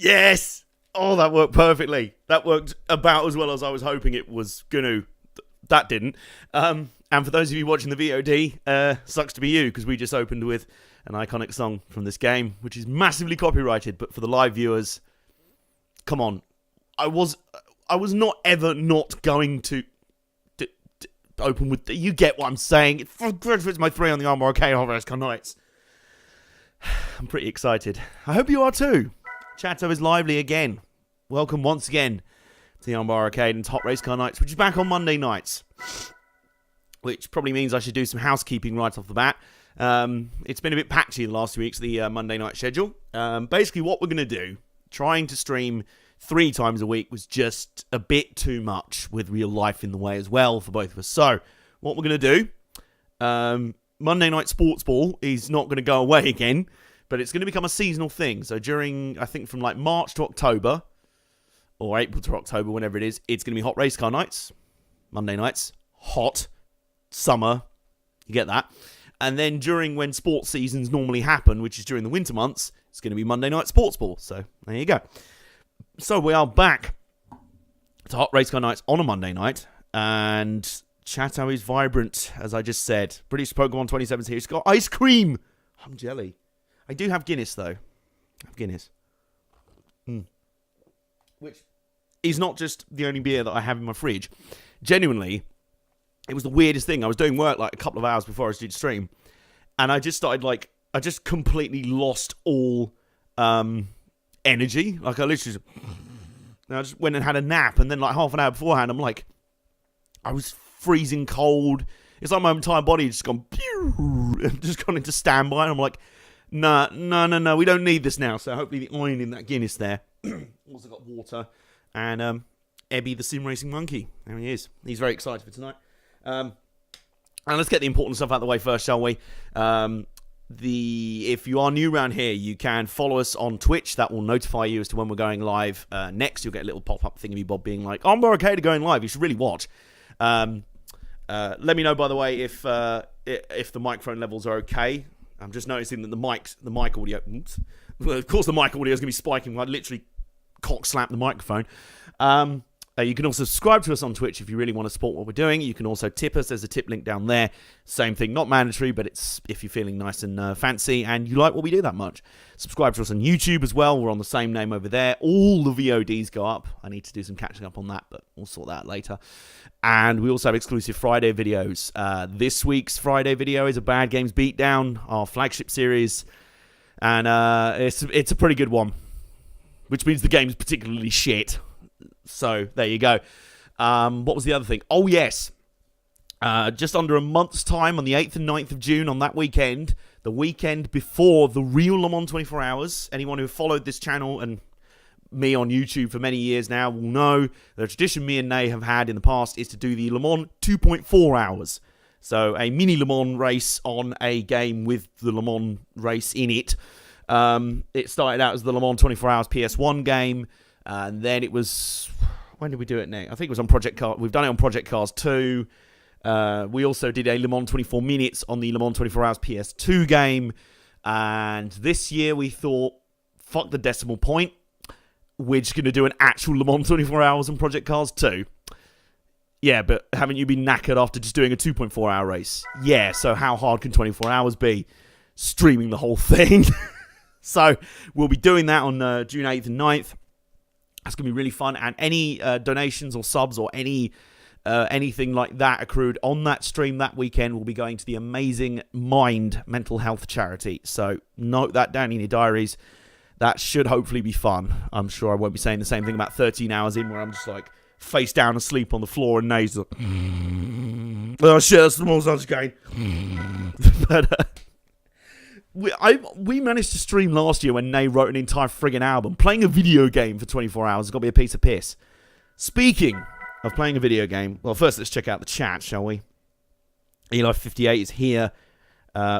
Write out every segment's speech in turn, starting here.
Yes! Oh, that worked perfectly. That worked about as well as I was hoping it was going to. That didn't. And for those of you watching the VOD, sucks to be you, because we just opened with an iconic song from this game, which is massively copyrighted, but for the live viewers, come on. I was not ever not going to open with... You get what I'm saying. It's my 3 on the Armbar Arcade Racecar Nights. I'm pretty excited. I hope you are too. Chatto is lively again. Welcome once again to the Armbar Arcade and Hot Racecar Nights, which is back on Monday nights. Which probably means I should do some housekeeping right off the bat. It's been a bit patchy the last 2 weeks, the Monday night schedule. Basically, what we're going to do, trying to stream 3 times a week was just a bit too much with real life in the way as well for both of us. So, what we're going to do, Monday Night Sports Ball is not going to go away again, but it's going to become a seasonal thing. So, during, I think, from like March to October, or April to October, whenever it is, it's going to be Hot Racecar Nights, Monday nights, hot, summer, you get that. And then during when sports seasons normally happen, which is during the winter months, it's going to be Monday Night Sports Ball. So, there you go. So, we are back to Hot Racecar Nights on a Monday night, and Chatto is vibrant, as I just said. British Pokemon 27 here. It's got ice cream. I'm jelly. I do have Guinness, though. I have Guinness. Which is not just the only beer that I have in my fridge. Genuinely, it was the weirdest thing. I was doing work like a couple of hours before I was due to stream, and I just started like, I just completely lost all energy. Like I literally I just went and had a nap, and then like half an hour beforehand, I'm like, I was freezing cold. It's like my entire body just gone, just gone into standby, and I'm like, no, we don't need this now. So hopefully the iron in that Guinness there. Also got water, and Ebby the sim racing monkey. There he is. He's very excited for tonight. And let's get the important stuff out of the way first, shall we? If you are new around here, you can follow us on Twitch. That will notify you as to when we're going live next. You'll get a little pop-up thingy-bob being like, Armbar Arcade are going live. You should really watch. Let me know, by the way, if the microphone levels are okay. I'm just noticing that the mic audio... Oops. Well, of course, the mic audio is going to be spiking. I literally cock-slap the microphone. You can also subscribe to us on Twitch if you really want to support what we're doing. You can also tip us. There's a tip link down there. Same thing, not mandatory, but it's if you're feeling nice and fancy and you like what we do that much. Subscribe to us on YouTube as well. We're on the same name over there. All the VODs go up. I need to do some catching up on that, but we'll sort that out later. And we also have exclusive Friday videos. This week's Friday video is a Bad Games Beatdown, our flagship series. And it's a pretty good one, which means the game's particularly shit. So, there you go. What was the other thing? Oh, yes. Just under a month's time, on the 8th and 9th of June, on that weekend, the weekend before the real Le Mans 24 Hours, anyone who followed this channel and me on YouTube for many years now will know the tradition me and Nay have had in the past is to do the Le Mans 2.4 Hours. So, a mini Le Mans race on a game with the Le Mans race in it. It started out as the Le Mans 24 Hours PS1 game. And then it was... When did we do it, Nick? I think it was on Project Cars. We've done it on Project Cars 2. We also did a Le Mans 24 Minutes on the Le Mans 24 Hours PS2 game. And this year we thought, fuck the decimal point. We're just going to do an actual Le Mans 24 Hours on Project Cars 2. Yeah, but haven't you been knackered after just doing a 2.4 hour race? Yeah, so how hard can 24 hours be? Streaming the whole thing. So we'll be doing that on June 8th and 9th. That's going to be really fun, and any donations or subs or anything like that accrued on that stream that weekend will be going to the amazing Mind mental health charity. So note that down in your diaries. That should hopefully be fun. I'm sure I won't be saying the same thing about 13 hours in where I'm just like face down asleep on the floor and Nays like, oh shit, that's the most I was going. But we managed to stream last year when Nay wrote an entire friggin' album. Playing a video game for 24 hours has got to be a piece of piss. Speaking of playing a video game, well, first let's check out the chat, shall we? Eli58 is here.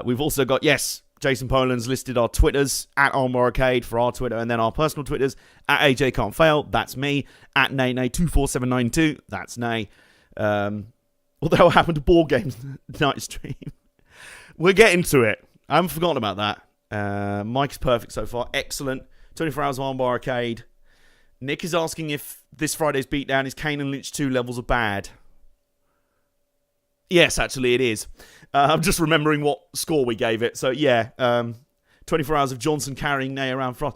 We've also got, yes, Jason Poland's listed our Twitters, at Armbar Arcade for our Twitter, and then our personal Twitters, at AJ Can't Fail, that's me, at NayNay24792, that's Nay. Although I happened to board games night stream. We're getting to it. I haven't forgotten about that. Mike's perfect so far. Excellent. 24 Hours of Armbar Arcade. Nick is asking if this Friday's beatdown is Kane and Lynch 2 levels of bad. Yes, actually it is. I'm just remembering what score we gave it. So, yeah, 24 hours of Johnson carrying Nay around France.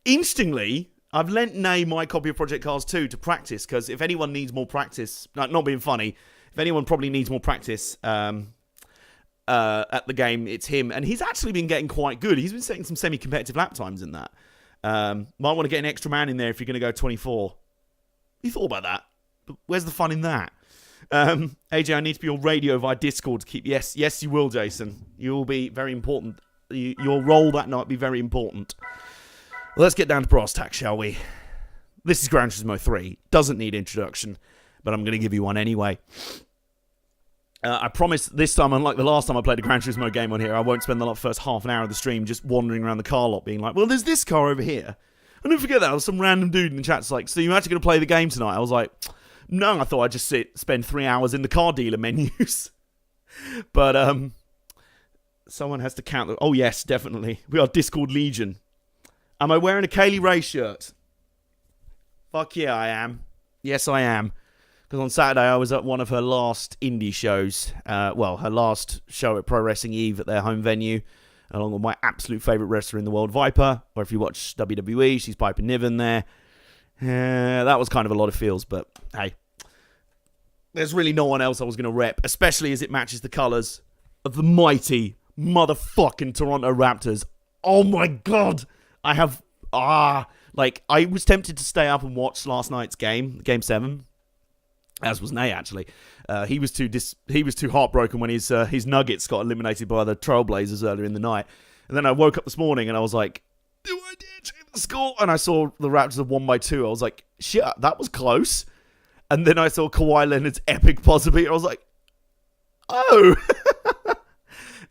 Interestingly, I've lent Nay my copy of Project Cars 2 to practice, because if anyone needs more practice, not being funny, if anyone probably needs more practice at the game, it's him. And he's actually been getting quite good. He's been setting some semi-competitive lap times in that. Might want to get an extra man in there if you're going to go 24. You thought about that? But where's the fun in that? AJ, I need to be on radio via Discord to keep... Yes, you will, Jason. You will be very important. Your role that night will be very important. Well, let's get down to brass tacks, shall we? This is Gran Turismo 3. Doesn't need introduction, but I'm going to give you one anyway. I promise this time, unlike the last time I played a Gran Turismo game on here, I won't spend the first half an hour of the stream just wandering around the car lot being like, well, there's this car over here. And don't forget that, there was some random dude in the chat's like, so you're actually going to play the game tonight? I was like... No, I thought I'd just spend 3 hours in the car dealer menus. But, someone has to count them. Oh, yes, definitely. We are Discord Legion. Am I wearing a Kaylee Ray shirt? Fuck yeah, I am. Yes, I am. Because on Saturday, I was at one of her last indie shows. Her last show at Pro Wrestling Eve at their home venue, along with my absolute favourite wrestler in the world, Viper. Or if you watch WWE, she's Piper Niven there. That was kind of a lot of feels, but hey, there's really no one else I was going to rep, especially as it matches the colours of the mighty motherfucking Toronto Raptors. Oh my god, I was tempted to stay up and watch last night's game 7, as was Nay actually. He was too heartbroken when his Nuggets got eliminated by the Trailblazers earlier in the night, and then I woke up this morning and I was like, do I dare change the score? And I saw the Raptors have won by 2. I was like, shit, that was close. And then I saw Kawhi Leonard's epic buzzer beater. I was like, oh.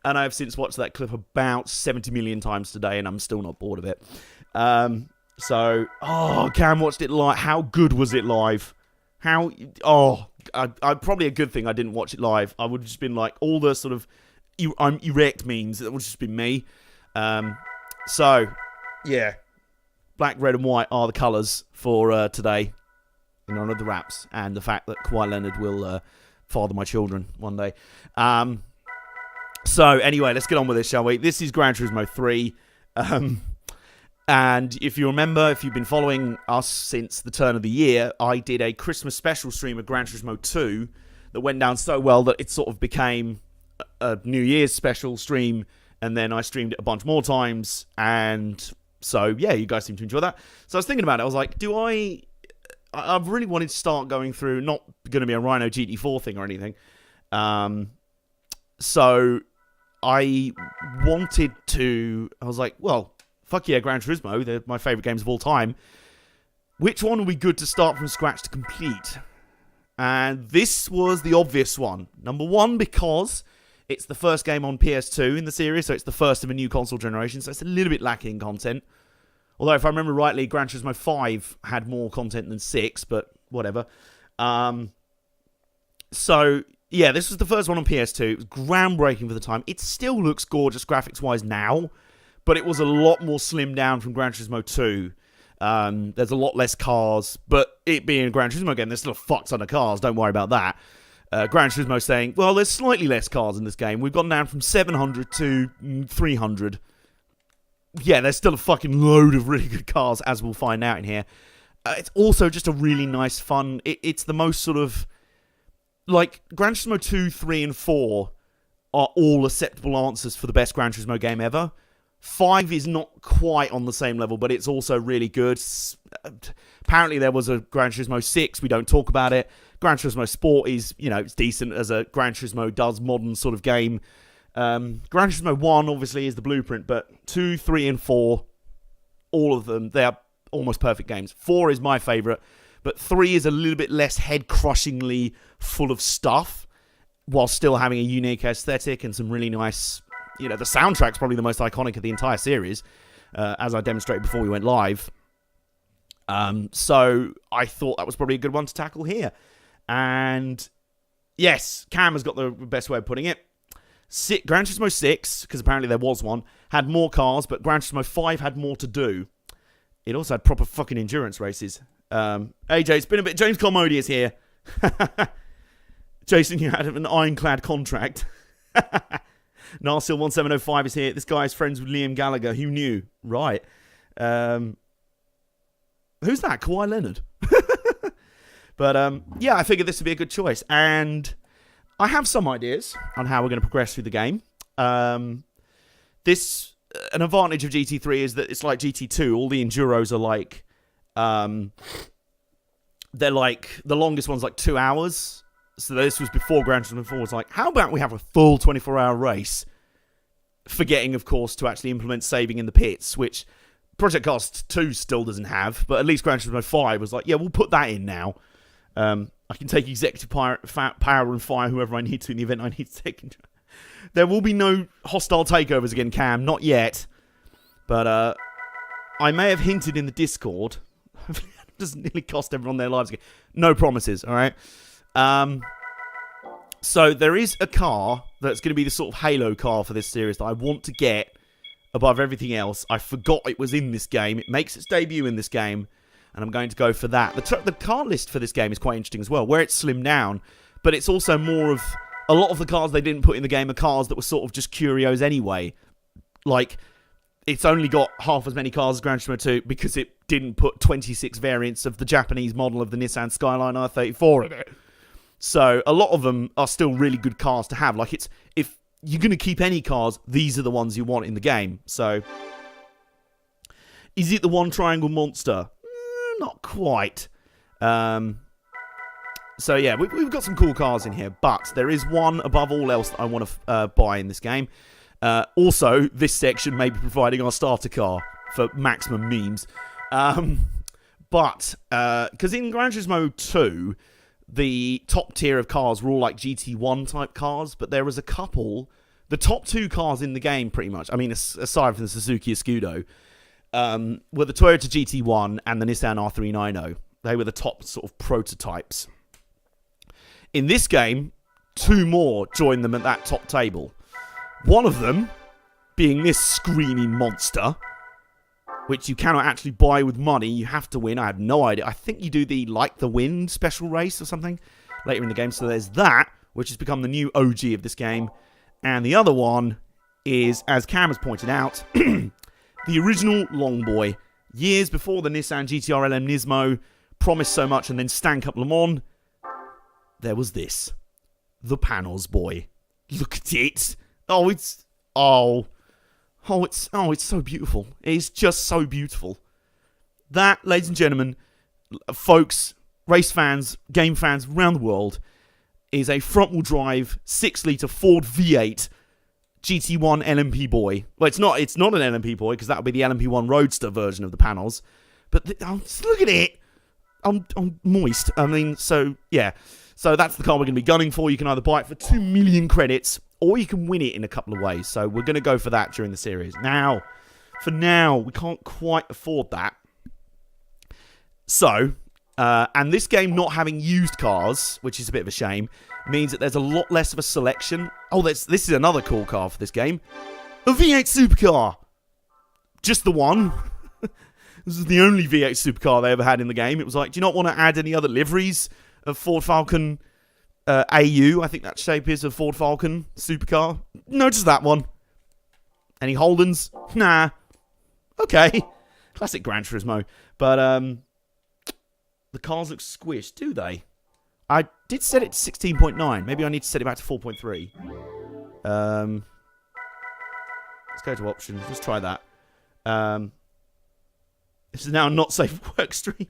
And I've since watched that clip about 70 million times today, and I'm still not bored of it. Cam watched it live. How good was it live? Probably a good thing I didn't watch it live. I would have just been like, all the sort of I'm erect memes, that would have just been me. Yeah, black, red, and white are the colours for today, in honour of the Raps, and the fact that Kawhi Leonard will father my children one day. So, anyway, let's get on with this, shall we? This is Gran Turismo 3, and if you remember, if you've been following us since the turn of the year, I did a Christmas special stream of Gran Turismo 2 that went down so well that it sort of became a New Year's special stream, and then I streamed it a bunch more times, and... So, yeah, you guys seem to enjoy that. So I was thinking about it. I was like, I've really wanted to start going through, not going to be a Rhino GT4 thing or anything. So I was like, well, fuck yeah, Gran Turismo. They're my favourite games of all time. Which one would be good to start from scratch to complete? And this was the obvious one. Number one, because... it's the first game on PS2 in the series, so it's the first of a new console generation, so it's a little bit lacking in content. Although, if I remember rightly, Gran Turismo 5 had more content than 6, but whatever. So, yeah, this was the first one on PS2. It was groundbreaking for the time. It still looks gorgeous graphics-wise now, but it was a lot more slimmed down from Gran Turismo 2. There's a lot less cars, but it being a Gran Turismo game, there's still a fuck ton of cars, don't worry about that. Gran Turismo saying, well, there's slightly less cars in this game. We've gone down from 700 to 300. Yeah, there's still a fucking load of really good cars, as we'll find out in here. It's also just a really nice, fun... It's the most sort of... Like, Gran Turismo 2, 3, and 4 are all acceptable answers for the best Gran Turismo game ever. 5 is not quite on the same level, but it's also really good. Apparently there was a Gran Turismo 6. We don't talk about it. Gran Turismo Sport is, it's decent as a Gran Turismo does modern sort of game. Gran Turismo 1 obviously is the blueprint, but 2, 3, and 4, all of them, they are almost perfect games. 4 is my favourite, but 3 is a little bit less head-crushingly full of stuff, while still having a unique aesthetic and some really nice... the soundtrack's probably the most iconic of the entire series, as I demonstrated before we went live. So I thought that was probably a good one to tackle here. And yes, Cam has got the best way of putting it. Gran Turismo 6, because apparently there was one, had more cars, but Gran Turismo 5 had more to do. it also had proper fucking endurance races. AJ, it's been a bit... James Carmody here. Jason, you had an ironclad contract. Narsil1705 is here. This guy's friends with Liam Gallagher. Who knew? Right. Who's that? Kawhi Leonard. But, yeah, I figured this would be a good choice. And I have some ideas on how we're going to progress through the game. An advantage of GT3 is that it's like GT2. All the Enduros are like... they're like... The longest one's like 2 hours. So this was before Gran Turismo 4 was like, how about we have a full 24-hour race? Forgetting, of course, to actually implement saving in the pits, which Project Cars 2 still doesn't have. But at least Gran Turismo 5 was like, yeah, we'll put that in now. I can take executive power and fire whoever I need to in the event I need to take. There will be no hostile takeovers again, Cam. Not yet. But I may have hinted in the Discord. It doesn't nearly cost everyone their lives again. No promises, all right? So there is a car that's going to be the sort of halo car for this series that I want to get above everything else. I forgot it was in this game. It makes its debut in this game, and I'm going to go for that. The car list for this game is quite interesting as well, where it's slimmed down, but it's also more of... A lot of the cars they didn't put in the game are cars that were sort of just curios anyway. Like, it's only got half as many cars as Gran Turismo 2 because it didn't put 26 variants of the Japanese model of the Nissan Skyline R34 in it. So, a lot of them are still really good cars to have. Like, if you're going to keep any cars, these are the ones you want in the game. So, is it the one triangle monster? Not quite. So, yeah, we've got some cool cars in here, but there is one above all else that I want to buy in this game. Also, this section may be providing our starter car for maximum memes. But, because in Gran Turismo 2, the top tier of cars were all like GT1 type cars, but there was a couple, the top two cars in the game pretty much, I mean, aside from the Suzuki Escudo, were the Toyota GT1 and the Nissan R390. They were the top sort of prototypes. In this game, two more join them at that top table. One of them being this screaming monster, which you cannot actually buy with money. You have to win. I have no idea. I think you do the Like the Wind special race or something later in the game. So there's that, which has become the new OG of this game. And the other one is, as Cam has pointed out, the original Long Boy. Years before the Nissan GT-R LM Nismo promised so much and then stank up Le Mans, there was this. The Panels Boy. Look at it. It's so beautiful. It's just so beautiful. That, ladies and gentlemen, folks, race fans, game fans around the world, is a front-wheel drive 6-litre Ford V8 GT1 LMP boy. Well, it's not an LMP boy because that would be the LMP1 Roadster version of the Panels. But look at it. I'm moist. I mean, so yeah. So that's the car we're going to be gunning for. You can either buy it for 2 million credits, or you can win it in a couple of ways. So we're going to go for that during the series. Now, for now, we can't quite afford that. So, and this game not having used cars, which is a bit of a shame, means that there's a lot less of a selection. Oh, this is another cool car for this game. A V8 supercar. Just the one. This is the only V8 supercar they ever had in the game. It was like, do you not want to add any other liveries of Ford Falcon AU? I think that shape is a Ford Falcon supercar. No, just that one. Any Holdens? Nah. Okay. Classic Gran Turismo. But the cars look squished, do they? I did set it to 16.9. Maybe I need to set it back to 4.3. Let's go to options. Let's try that. This is now a not safe work stream.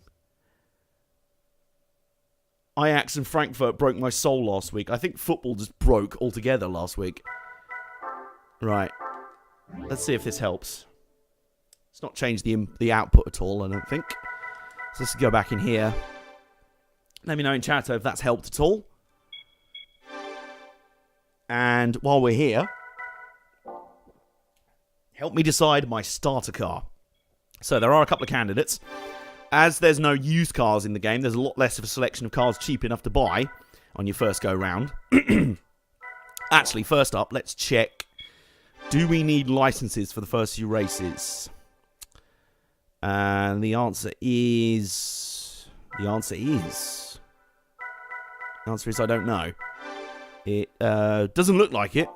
Ajax and Frankfurt broke my soul last week. I think football just broke altogether last week. Right. Let's see if this helps. It's not changed the output at all, I don't think. So let's go back in here. Let me know in chat if that's helped at all. And while we're here, help me decide my starter car. So there are a couple of candidates. As there's no used cars in the game, there's a lot less of a selection of cars cheap enough to buy on your first go round. Actually, first up, let's check. Do we need licenses for the first few races? And the answer is... The answer is I don't know. It doesn't look like it.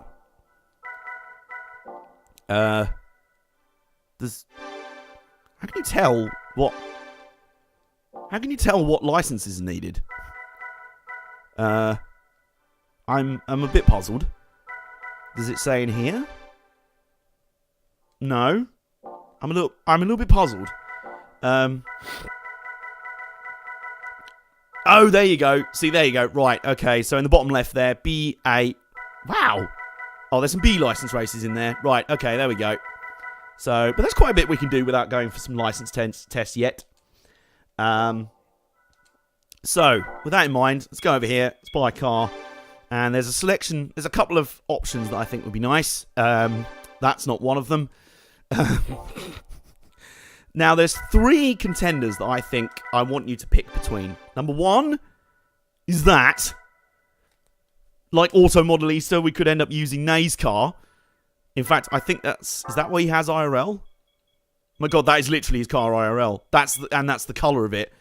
How can you tell what... How can you tell what license is needed? I'm a bit puzzled. Does it say in here? No. I'm a little bit puzzled. Oh, there you go. See, there you go. Right, okay. So in the bottom left there, B8. Wow. Oh, there's some B license races in there. Right, okay, there we go. So, but there's quite a bit we can do without going for some license tests yet. So, with that in mind, let's go over here. Let's buy a car. And there's a selection. There's a couple of options that I think would be nice. That's not one of them. Now, there's 3 contenders that I think I want you to pick between. Number 1 is that. Like Auto Modelista, we could end up using Nay's car. In fact, I think that's... Is that what he has IRL? My God, that is literally his car IRL. That's the colour of it.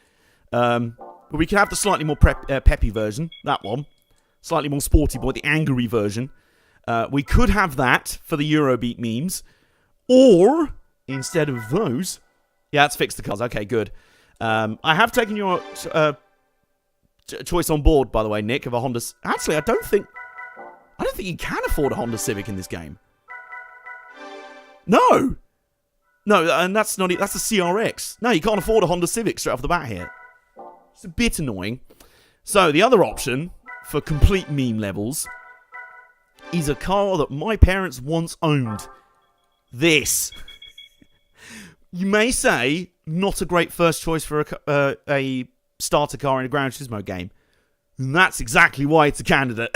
But we can have the slightly more peppy version. That one. Slightly more sporty boy, the angry version. We could have that for the Eurobeat memes. Or, instead of those... Yeah, that's fixed the cars. Okay, good. I have taken your choice on board, by the way, Nick, of a Honda... Actually, I don't think you can afford a Honda Civic in this game. No! No, and that's not... That's a CRX. No, you can't afford a Honda Civic straight off the bat here. It's a bit annoying. So, the other option, for complete meme levels, is a car that my parents once owned. This. You may say, not a great first choice for a starter car in a Gran Turismo game. And that's exactly why it's a candidate.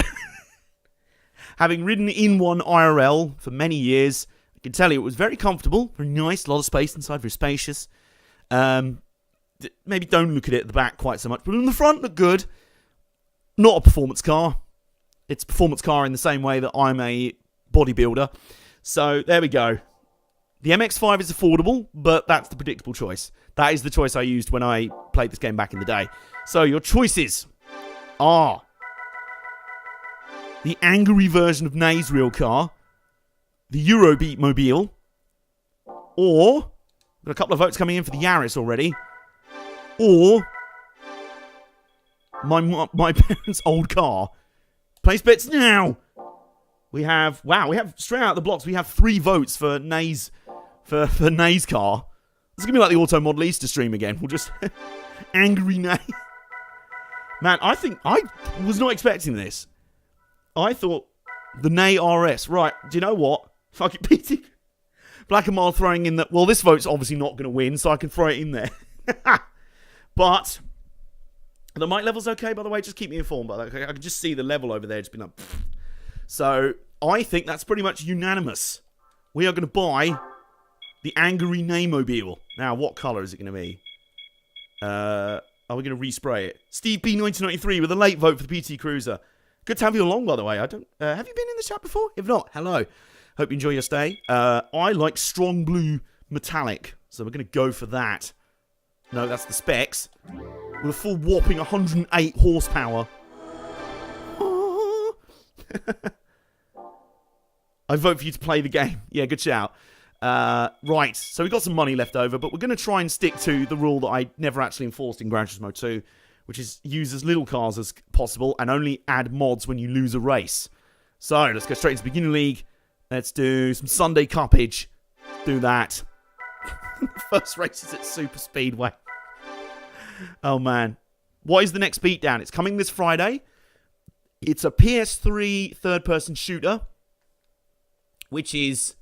Having ridden in one IRL for many years, I can tell you it was very comfortable, very nice, a lot of space inside, very spacious. Maybe don't look at it at the back quite so much, but in the front, look good. Not a performance car. It's a performance car in the same way that I'm a bodybuilder. So, there we go. The MX-5 is affordable, but that's the predictable choice. That is the choice I used when I played this game back in the day. So, your choices are the angry version of Nay's real car, the Eurobeat Mobile, or, got a couple of votes coming in for the Yaris already, or my parents' old car. Place bets now! We have straight out of the blocks, we have 3 votes for Nay's for Nay's car. This is going to be like the Auto Modelista stream again. We'll just... Angry Nay. Man, I was not expecting this. I thought the Nay RS. Right, do you know what? Fuck it, PT. Black and Mild throwing in that... Well, this vote's obviously not going to win, so I can throw it in there. But... The mic level's okay, by the way. Just keep me informed. But I can just see the level over there. Just been like... So, I think that's pretty much unanimous. We are going to buy... the Angry Naymobile. Now, what colour is it going to be? Are we going to respray it? Steve B 1993 with a late vote for the PT Cruiser. Good to have you along, by the way. Have you been in the chat before? If not, hello. Hope you enjoy your stay. I like strong blue metallic, so we're going to go for that. No, that's the specs. With a full whopping 108 horsepower. I vote for you to play the game. Yeah, good shout. Right, so we've got some money left over, but we're going to try and stick to the rule that I never actually enforced in Gran Turismo 2, which is use as little cars as possible and only add mods when you lose a race. So, let's go straight into the beginner league. Let's do some Sunday cuppage. Do that. First race is at Super Speedway. Oh, man. What is the next beatdown? It's coming this Friday. It's a PS3 third-person shooter, which is...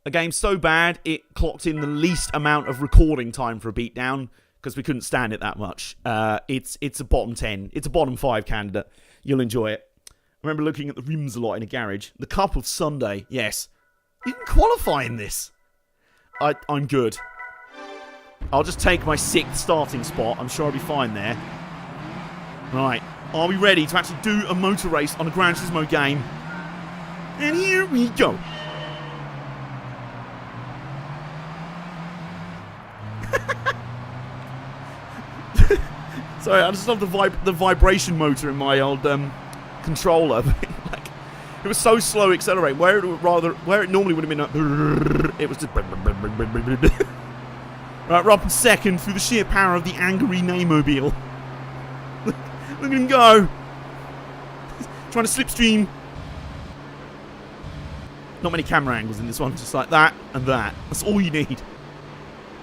a game so bad, it clocked in the least amount of recording time for a beatdown, because we couldn't stand it that much. It's a bottom 10. It's a bottom 5 candidate. You'll enjoy it. I remember looking at the rims a lot in a garage. The Cup of Sunday, yes. You can qualify in this. I'm good. I'll just take my 6th starting spot. I'm sure I'll be fine there. Right. Are we ready to actually do a motor race on a Gran Turismo game? And here we go. Sorry, I just love the vibration motor in my old controller. Like, it was so slow accelerating. Where it normally would have been it was just right, we're up in second through the sheer power of the angry Naymobile. Look at him go. Trying to slipstream. Not many camera angles in this one, just like that and that. That's all you need.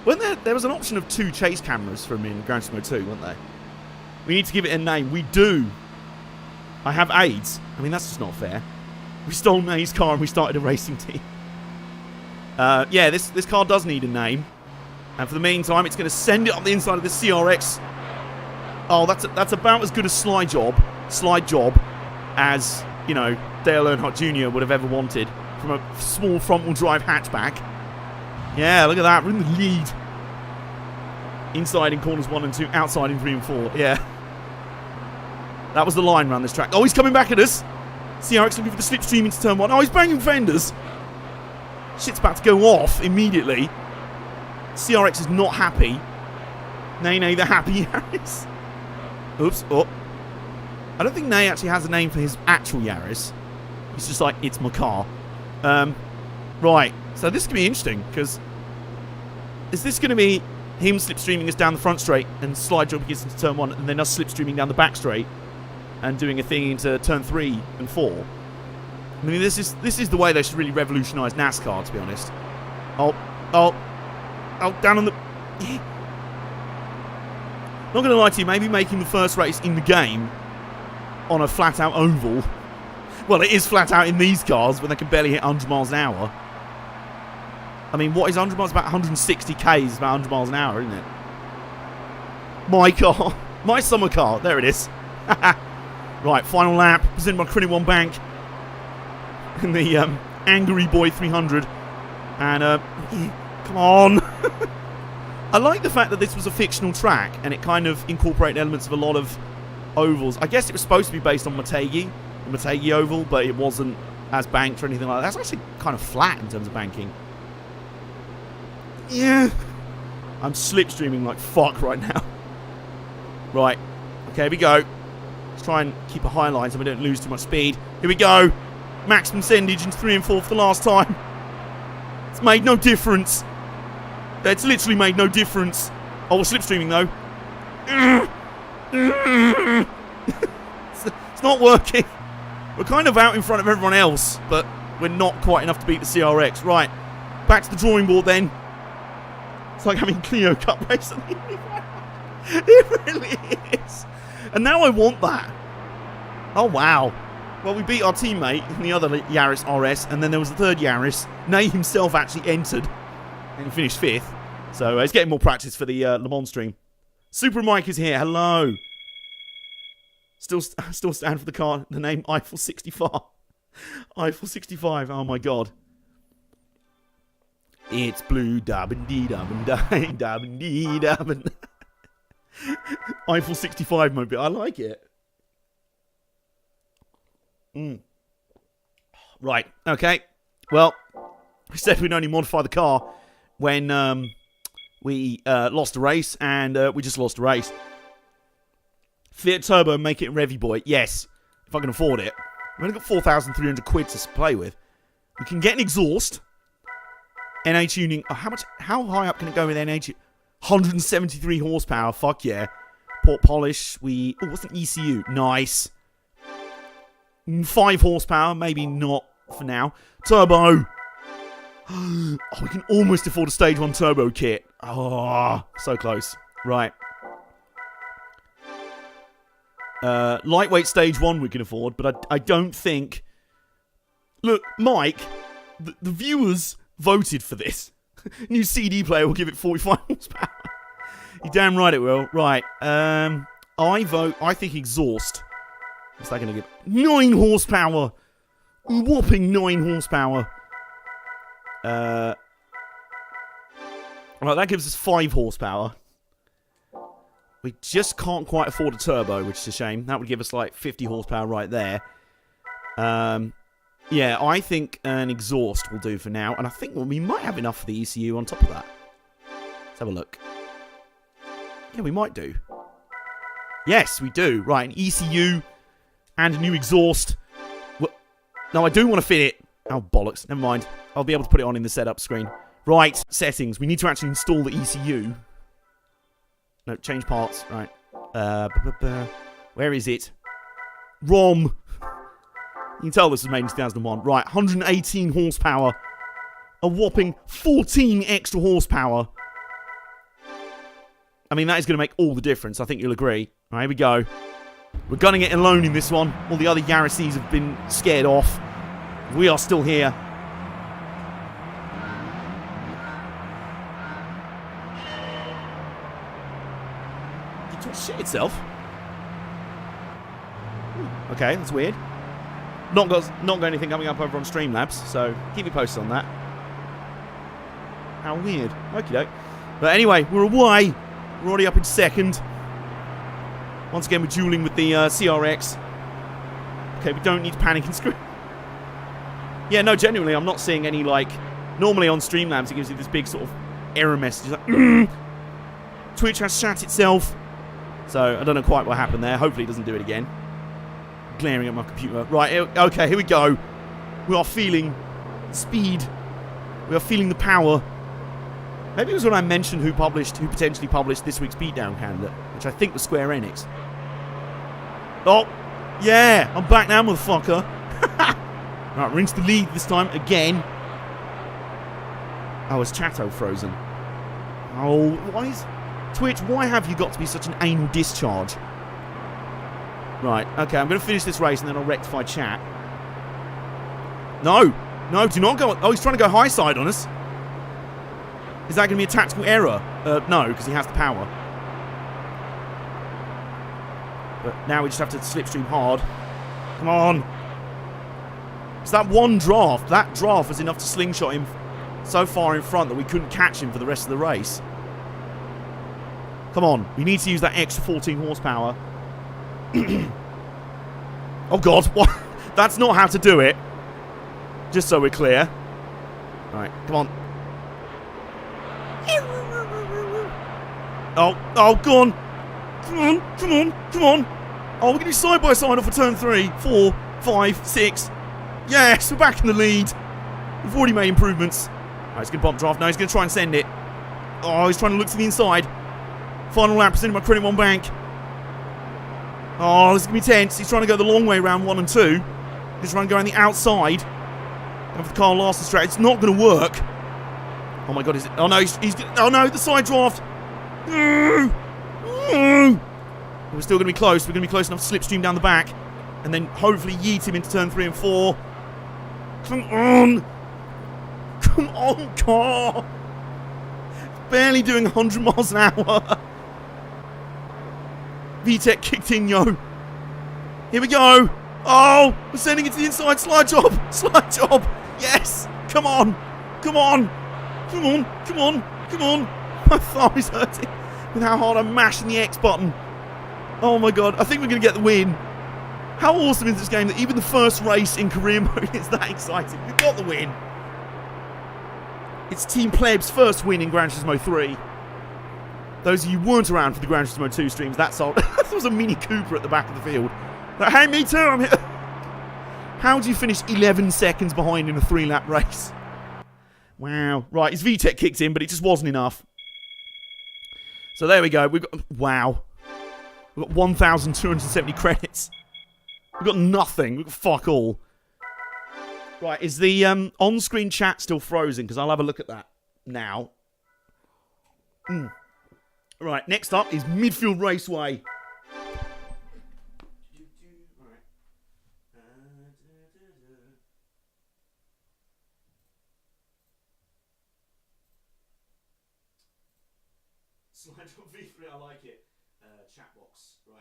There was an option of 2 chase cameras from in Gran Turismo 2, wasn't there? We need to give it a name. We do. I have AIDS. I mean, that's just not fair. We stole May's car and we started a racing team. Yeah, this car does need a name. And for the meantime, it's going to send it up the inside of the CRX. Oh, that's about as good a slide job as, you know, Dale Earnhardt Jr. would have ever wanted from a small front-wheel drive hatchback. Yeah, look at that. We're in the lead. Inside in corners 1 and 2, outside in 3 and 4. Yeah. That was the line around this track. Oh, he's coming back at us. CRX looking for the slipstream into turn 1. Oh, he's banging fenders. Shit's about to go off immediately. CRX is not happy. Nay, the happy Yaris. Oops. Oh. I don't think Nay actually has a name for his actual Yaris. He's just like, it's my car. Right. So this could be interesting, because is this going to be him slipstreaming us down the front straight and slide jumping us into turn 1, and then us slipstreaming down the back straight and doing a thing into turn 3 and 4? I mean, this is the way they should really revolutionise NASCAR, to be honest. Oh, down on the... Not going to lie to you, maybe making the first race in the game on a flat-out oval. Well, it is flat-out in these cars, when they can barely hit 100 miles an hour. I mean, what is 100 miles? About 160 k's, about 100 miles an hour, isn't it? My car. My summer car. There it is. Right, final lap. Presented by Credit One Bank. In the Angry Boy 300. And, come on. I like the fact that this was a fictional track, and it kind of incorporated elements of a lot of ovals. I guess it was supposed to be based on Motegi, the Motegi oval, but it wasn't as banked or anything like that. That's actually kind of flat in terms of banking. Yeah. I'm slipstreaming like fuck right now. Right. Okay, here we go. Let's try and keep a high line so we don't lose too much speed. Here we go. Maximum sendage into 3 and 4 for the last time. It's made no difference. It's literally made no difference. Oh, we're slipstreaming though. It's not working. We're kind of out in front of everyone else, but we're not quite enough to beat the CRX. Right. Back to the drawing board then. It's like having Clio Cup recently. It really is. And now I want that. Oh, wow. Well, we beat our teammate in the other Yaris RS, and then there was the third Yaris. Nay himself actually entered and finished 5th. So he's getting more practice for the Le Mans stream. Super Mike is here. Hello. Still stand for the car. The name Eiffel 65. Eiffel 65. Oh, my God. It's blue, dabbin-dee, dabbin-dee, dabbin-dee, dabbin. Eiffel 65 mobile. I like it. Right. Okay. Well, we said we'd only modify the car when we lost a race, and we just lost a race. Fiat Turbo, make it Revy Boy. Yes, if I can afford it. We've only got 4,300 quid to play with. We can get an exhaust. NA tuning. Oh, how high up can it go with NA tuning? 173 horsepower. Fuck yeah. Port polish. Oh, what's an ECU? Nice. 5 horsepower. Maybe not for now. Turbo. Oh, we can almost afford a stage 1 turbo kit. Oh, so close. Right. Lightweight stage 1 we can afford, but I don't think... Look, Mike, the viewers voted for this. New CD player will give it 45 horsepower. You're damn right it will. Right. I think exhaust. What's that going to give? 9 horsepower. Whopping 9 horsepower. Right, that gives us 5 horsepower. We just can't quite afford a turbo, which is a shame. That would give us like 50 horsepower right there. Yeah, I think an exhaust will do for now. And I think we might have enough for the ECU on top of that. Let's have a look. Yeah, we might do. Yes, we do. Right, an ECU and a new exhaust. No, I do want to fit it. Oh, bollocks. Never mind. I'll be able to put it on in the setup screen. Right, settings. We need to actually install the ECU. No, change parts. Right. Where is it? ROM. You can tell this was made in 2001. Right, 118 horsepower. A whopping 14 extra horsepower. I mean, that is going to make all the difference. I think you'll agree. All right, here we go. We're gunning it alone in this one. All the other Yaris's have been scared off. We are still here. Did it shit itself? Okay, that's weird. Not got anything coming up over on Streamlabs, so keep me posted on that. How weird. Okie doke. But anyway, we're away. We're already up in second. Once again, we're dueling with the CRX. Okay, we don't need to panic and scream. Yeah, no, genuinely, I'm not seeing any, like... Normally on Streamlabs, it gives you this big sort of error message. Like, Twitch has shat itself. So, I don't know quite what happened there. Hopefully it doesn't do it again. Glaring at my computer. Right, okay, here we go. We are feeling speed. We are feeling the power. Maybe it was when I mentioned who potentially published this week's beatdown candidate, which I think was Square Enix. Oh, yeah, I'm back now, motherfucker. Right, we're into the lead this time again. Oh, is Chateau frozen? Oh, why is... Twitch, why have you got to be such an anal discharge? Right, okay, I'm going to finish this race and then I'll rectify chat. No, do not go... Oh, he's trying to go high side on us. Is that going to be a tactical error? No, because he has the power. But now we just have to slipstream hard. Come on. It's that one draft. That draft was enough to slingshot him so far in front that we couldn't catch him for the rest of the race. Come on. We need to use that extra 14 horsepower. Oh, God. What? That's not how to do it. Just so we're clear. Right, come on. Oh, go on. Come on. Oh, we're going to be side by side off of turn 3, 4, 5, 6. Yes, we're back in the lead. We've already made improvements. Right, he's going to bump draft. No, he's going to try and send it. Oh, he's trying to look to the inside. Final lap, presented by Credit One Bank. Oh, this is going to be tense. He's trying to go the long way around 1 and 2. He's trying to go around the outside of the Carl Larson strat. It's not going to work. Oh my God, is it? Oh no, he's oh no, the side draft. We're still going to be close. We're going to be close enough to slipstream down the back. And then hopefully yeet him into turn 3 and 4. Come on. Come on, car. Barely doing 100 miles an hour. VTEC kicked in, yo. Here we go. Oh, we're sending it to the inside. Slide job. Slide job. Yes. Come on. Come on. Come on. Come on. Come on. My thumb is hurting with how hard I'm mashing the X button. Oh my God. I think we're going to get the win. How awesome is this game that even the first race in career mode is that exciting? We've got the win. It's Team Pleb's first win in Gran Turismo 3. Those of you who weren't around for the Gran Turismo 2 streams, that's all. There was a Mini Cooper at the back of the field. Like, hey, me too, I'm here. How do you finish 11 seconds behind in a 3-lap race? Wow. Right, his VTEC kicked in, but it just wasn't enough. So there we go. We've got... Wow. We've got 1,270 credits. We've got nothing. We've got fuck all. Right, is the on-screen chat still frozen? Because I'll have a look at that now. Right, next up is Midfield Raceway. Slide.v3, I like it. Chat box, right.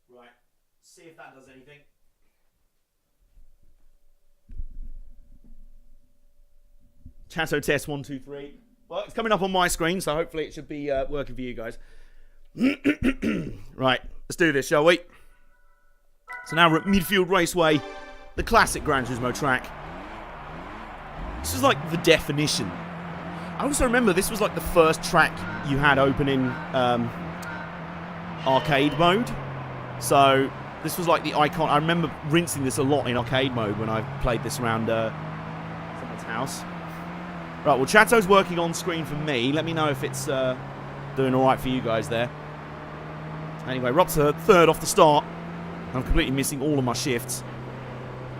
Right, see if that does anything. Chateau test 1, 2, 3. Well, it's coming up on my screen, so hopefully it should be working for you guys. Right, let's do this, shall we? So now we're at Midfield Raceway, the classic Gran Turismo track. This is like the definition. I also remember this was like the first track you had open in arcade mode. So this was like the icon. I remember rinsing this a lot in arcade mode when I played this around someone's house. Right, well, Chato's working on screen for me. Let me know if it's doing all right for you guys there. Anyway, we're up to third off the start. I'm completely missing all of my shifts.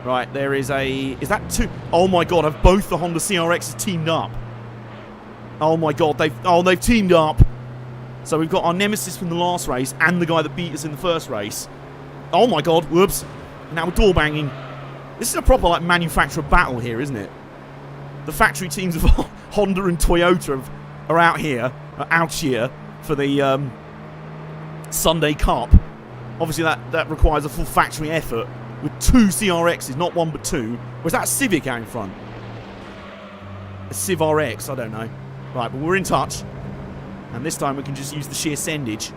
Right, there is a... Is that two? Oh my god, have both the Honda CRXs teamed up? Oh my god, they've teamed up. So we've got our nemesis from the last race and the guy that beat us in the first race. Oh my god, whoops. Now we're door banging. This is a proper like manufacturer battle here, isn't it? The factory teams of Honda and Toyota are out here for the Sunday Cup. Obviously that requires a full factory effort with two CRXs, not one but two. Was that a Civic out in front? A Civ RX, I don't know. Right, but we're in touch. And this time we can just use the sheer sendage.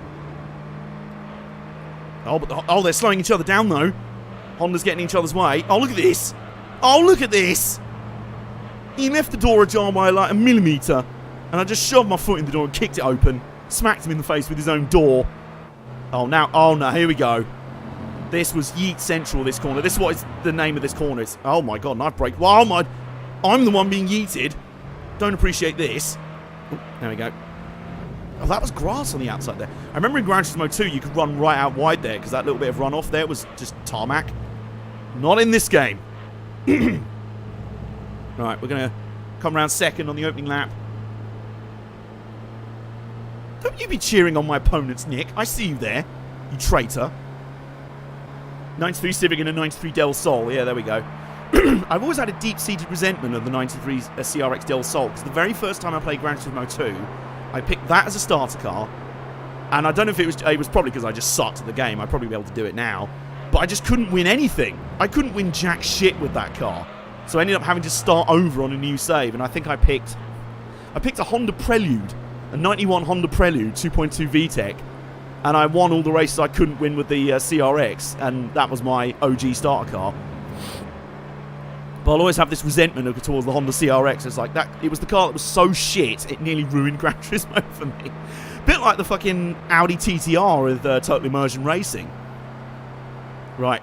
Oh, they're slowing each other down though. Honda's getting in each other's way. Oh, look at this. Oh, look at this. He left the door ajar by like a millimetre. And I just shoved my foot in the door and kicked it open. Smacked him in the face with his own door. Oh no, here we go. This was Yeet Central, this corner. This is what is the name of this corner. It's, oh my god, knife break. Well, I'm the one being yeeted. Don't appreciate this. Oh, there we go. Oh, that was grass on the outside there. I remember in Gran Turismo 2 you could run right out wide there because that little bit of runoff there was just tarmac. Not in this game. Right, we're going to come around second on the opening lap. Don't you be cheering on my opponents, Nick. I see you there, you traitor. 93 Civic and a 93 Del Sol. Yeah, there we go. I've always had a deep-seated resentment of the 93 CRX Del Sol because the very first time I played Gran Turismo 2, I picked that as a starter car. And I don't know if it was probably because I just sucked at the game. I'd probably be able to do it now. But I just couldn't win anything. I couldn't win jack shit with that car. So I ended up having to start over on a new save. And I think I picked a Honda Prelude. A 91 Honda Prelude 2.2 VTEC. And I won all the races I couldn't win with the CRX. And that was my OG starter car. But I'll always have this resentment towards the Honda CRX. It's like that. It was the car that was so shit, it nearly ruined Gran Turismo for me. Bit like the fucking Audi TTR with Total Immersion Racing. Right.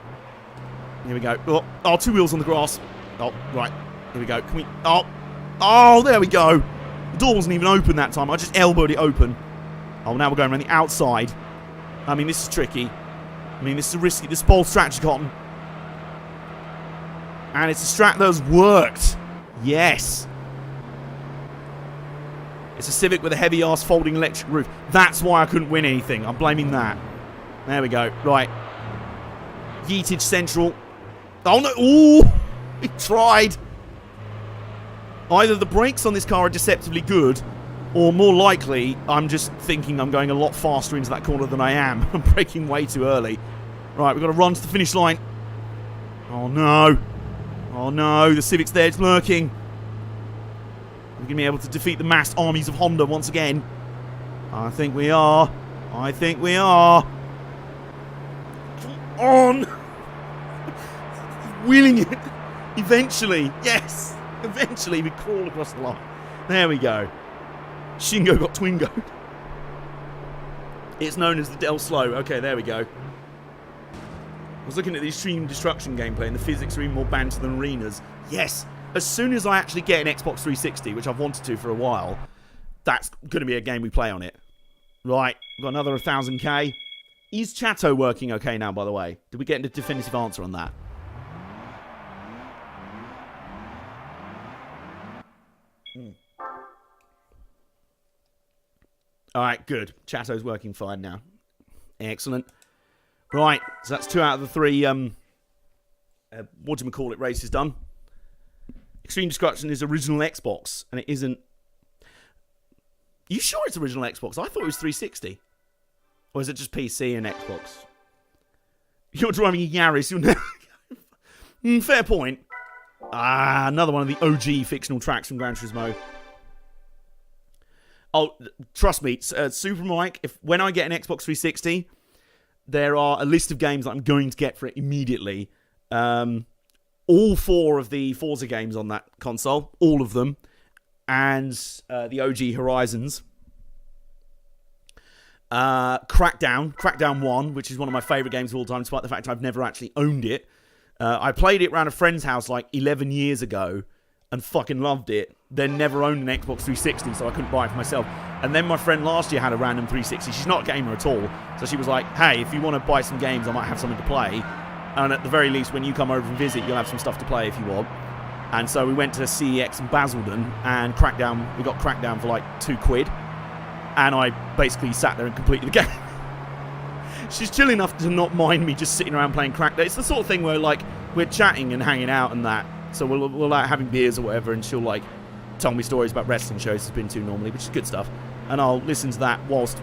Here we go. Oh, two wheels on the grass. Oh, right. Here we go. Can we... Oh, there we go. The door wasn't even open that time. I just elbowed it open. Oh, now we're going around the outside. I mean, this is tricky. I mean, this is risky. This is bold strategy, Cotton. And it's a strat that has worked. Yes. It's a Civic with a heavy-ass folding electric roof. That's why I couldn't win anything. I'm blaming that. There we go. Right. Yeetage Central. Oh, no. Ooh. He tried. Either the brakes on this car are deceptively good, or more likely, I'm just thinking I'm going a lot faster into that corner than I am. I'm braking way too early. Right, we've got to run to the finish line. Oh, no. Oh, no. The Civic's there. It's lurking. We're going to be able to defeat the massed armies of Honda once again. I think we are. I think we are. Come on. Wheeling it. Eventually. Yes. Eventually we crawl across the line. There we go. Shingo got twingoed. It's known as the Del Slow. Okay, there we go. I was looking at the Extreme Destruction gameplay and the physics are even more banter than Arenas. Yes. As soon as I actually get an Xbox 360, which I've wanted to for a while, that's going to be a game we play on it. Right. We've got another 1000k. Is Chateau working okay now, by the way? Did we get a definitive answer on that? Alright, good. Chateau's working fine now. Excellent. Right, so that's 2 out of the 3, whatchamacallit races done. Extreme Destruction is original Xbox, and it isn't... Are you sure it's original Xbox? I thought it was 360. Or is it just PC and Xbox? You're driving a Yaris, you'll never... fair point. Ah, another one of the OG fictional tracks from Gran Turismo. Oh, trust me, Super Mike, when I get an Xbox 360, there are a list of games that I'm going to get for it immediately. All 4 of the Forza games on that console, all of them, and the OG Horizons. Crackdown 1, which is one of my favourite games of all time, despite the fact I've never actually owned it. I played it around a friend's house like 11 years ago and fucking loved it. Then never owned an Xbox 360, so I couldn't buy it for myself. And then my friend last year had a random 360. She's not a gamer at all, so she was like, hey, if you want to buy some games, I might have something to play. And at the very least, when you come over and visit, you'll have some stuff to play if you want. And so we went to CEX in Basildon, and we got Crackdown for like £2. And I basically sat there and completed the game. She's chill enough to not mind me just sitting around playing Crackdown. It's the sort of thing where, like, we're chatting and hanging out and that. So we're like having beers or whatever, and she'll like tell me stories about wrestling shows she's been to normally, which is good stuff. And I'll listen to that whilst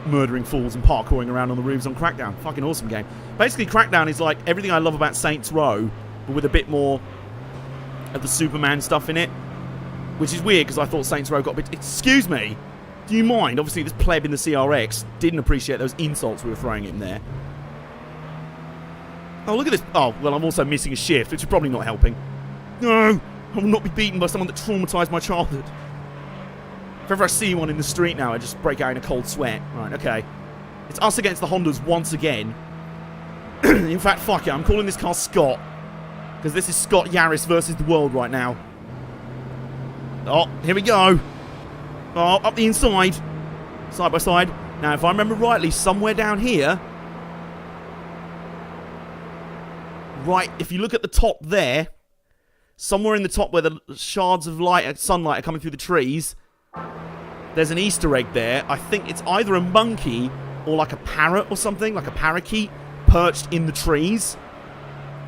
murdering fools and parkouring around on the roofs on Crackdown. Fucking awesome game. Basically, Crackdown is like everything I love about Saints Row, but with a bit more of the Superman stuff in it. Which is weird, because I thought Saints Row got a bit... Excuse me! Do you mind? Obviously, this pleb in the CRX didn't appreciate those insults we were throwing in there. Oh, look at this. Oh, well, I'm also missing a shift, which is probably not helping. No! I will not be beaten by someone that traumatised my childhood. If ever I see one in the street now, I just break out in a cold sweat. Right, okay. It's us against the Hondas once again. In fact, fuck it. I'm calling this car Scott. Because this is Scott Yaris versus the world right now. Oh, here we go. Oh, up the inside. Side by side. Now, if I remember rightly, somewhere down here... Right, if you look at the top there, somewhere in the top where the shards of light, sunlight are coming through the trees, there's an Easter egg there. I think it's either a monkey or like a parrot or something, like a parakeet, perched in the trees.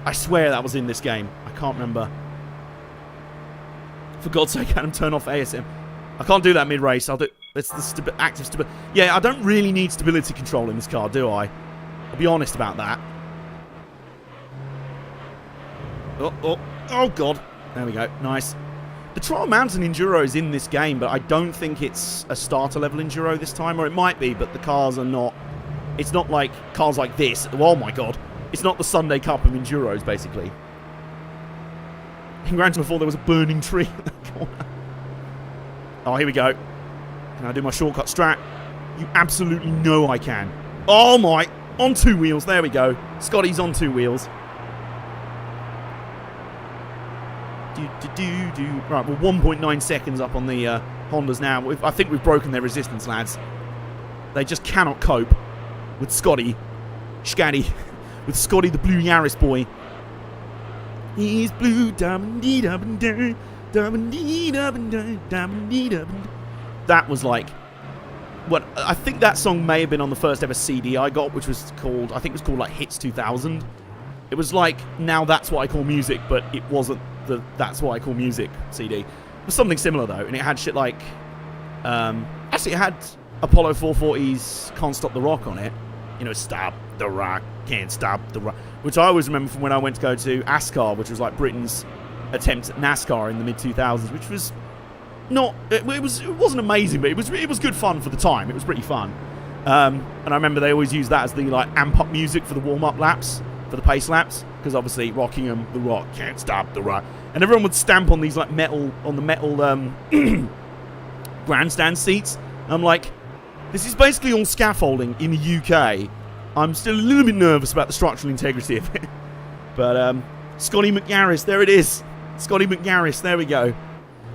I swear that was in this game. I can't remember. For God's sake, Adam, turn off ASM. I can't do that mid-race. I'll do... It's the active stability. Yeah, I don't really need stability control in this car, do I? I'll be honest about that. Oh, God. There we go. Nice. The Trial Mountain Enduro is in this game, but I don't think it's a starter-level Enduro this time, or it might be, but the cars are not... It's not like cars like this. Oh, my God. It's not the Sunday Cup of Enduros, basically. In Gran Turismo 4, there was a burning tree in the corner. Oh, here we go. Can I do my shortcut strat? You absolutely know I can. Oh, my... On 2 wheels. There we go. Scotty's on 2 wheels. Right, we're 1.9 seconds up on the Hondas now. I think we've broken their resistance, lads. They just cannot cope with Scotty. With Scotty, the blue Yaris boy. He's blue. That was like... What I think that song may have been on the first ever CD I got, which was called... I think it was called like Hits 2000. It was like, now that's what I call music, but it wasn't the That's What I Call Music CD. It was something similar, though, and it had shit like... actually, it had Apollo 440's Can't Stop the Rock on it. You know, Stop the Rock, Can't Stop the Rock. Which I always remember from when I went to go to ASCAR, which was like Britain's attempt at NASCAR in the mid-2000s, which was not... It wasn't amazing, but it was good fun for the time. It was pretty fun. And I remember they always used that as the like amp-up music for the warm-up laps. For the pace laps, because obviously Rockingham, the Rock, can't stop the rock, and everyone would stamp on these like metal grandstand seats. I'm like, this is basically all scaffolding in the UK. I'm still a little bit nervous about the structural integrity of it. But Scotty McGarris, there it is. Scotty McGarris, there we go.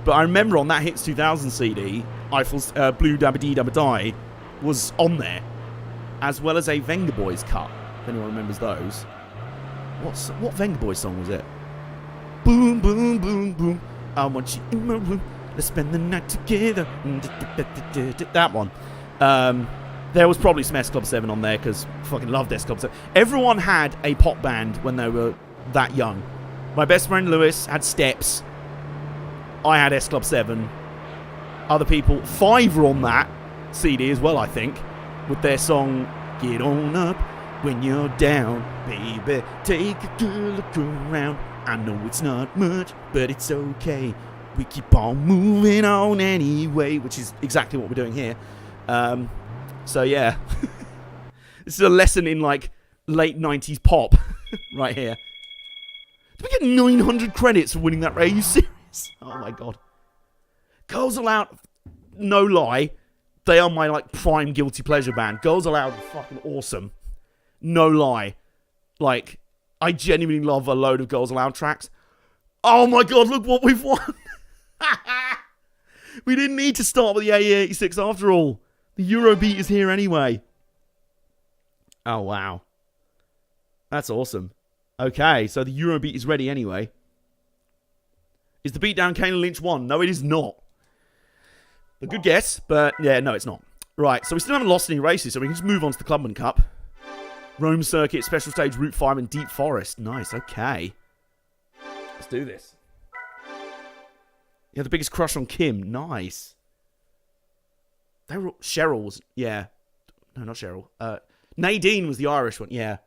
But I remember on that Hits 2000 CD, Eiffel's Blue Dabba Dee Dabba Die was on there, as well as a Venga Boys cut. If anyone remembers those. What Venga Boys song was it? Boom, boom, boom, boom. I want you in my room. Let's spend the night together. That one. There was probably some S Club 7 on there, because I fucking loved S Club 7. Everyone had a pop band when they were that young. My best friend Lewis had Steps. I had S Club 7. Other people, 5 were on that CD as well, I think, with their song Get On Up When You're Down, Baby. Take a good look around. I know it's not much, but it's okay. We keep on moving on anyway, which is exactly what we're doing here. So yeah, this is a lesson in like late 90s pop right here. Did we get 900 credits for winning that race? Are you serious? Oh my god. Girls Aloud, no lie, they are my like prime guilty pleasure band. Girls Aloud are fucking awesome. No lie. Like, I genuinely love a load of Girls Aloud tracks. Oh my god, look what we've won. We didn't need to start with the AE86 after all. The Eurobeat is here anyway. Oh, wow. That's awesome. Okay, so the Eurobeat is ready anyway. Is the beatdown Kane and Lynch 1? No, it is not. A good guess, but yeah, no, it's not. Right, so we still haven't lost any races, so we can just move on to the Clubman Cup. Rome Circuit, Special Stage, Route 5, and Deep Forest. Nice, okay. Let's do this. You have the biggest crush on Kim. Nice. They were Cheryl was, yeah. No, not Cheryl. Nadine was the Irish one, yeah.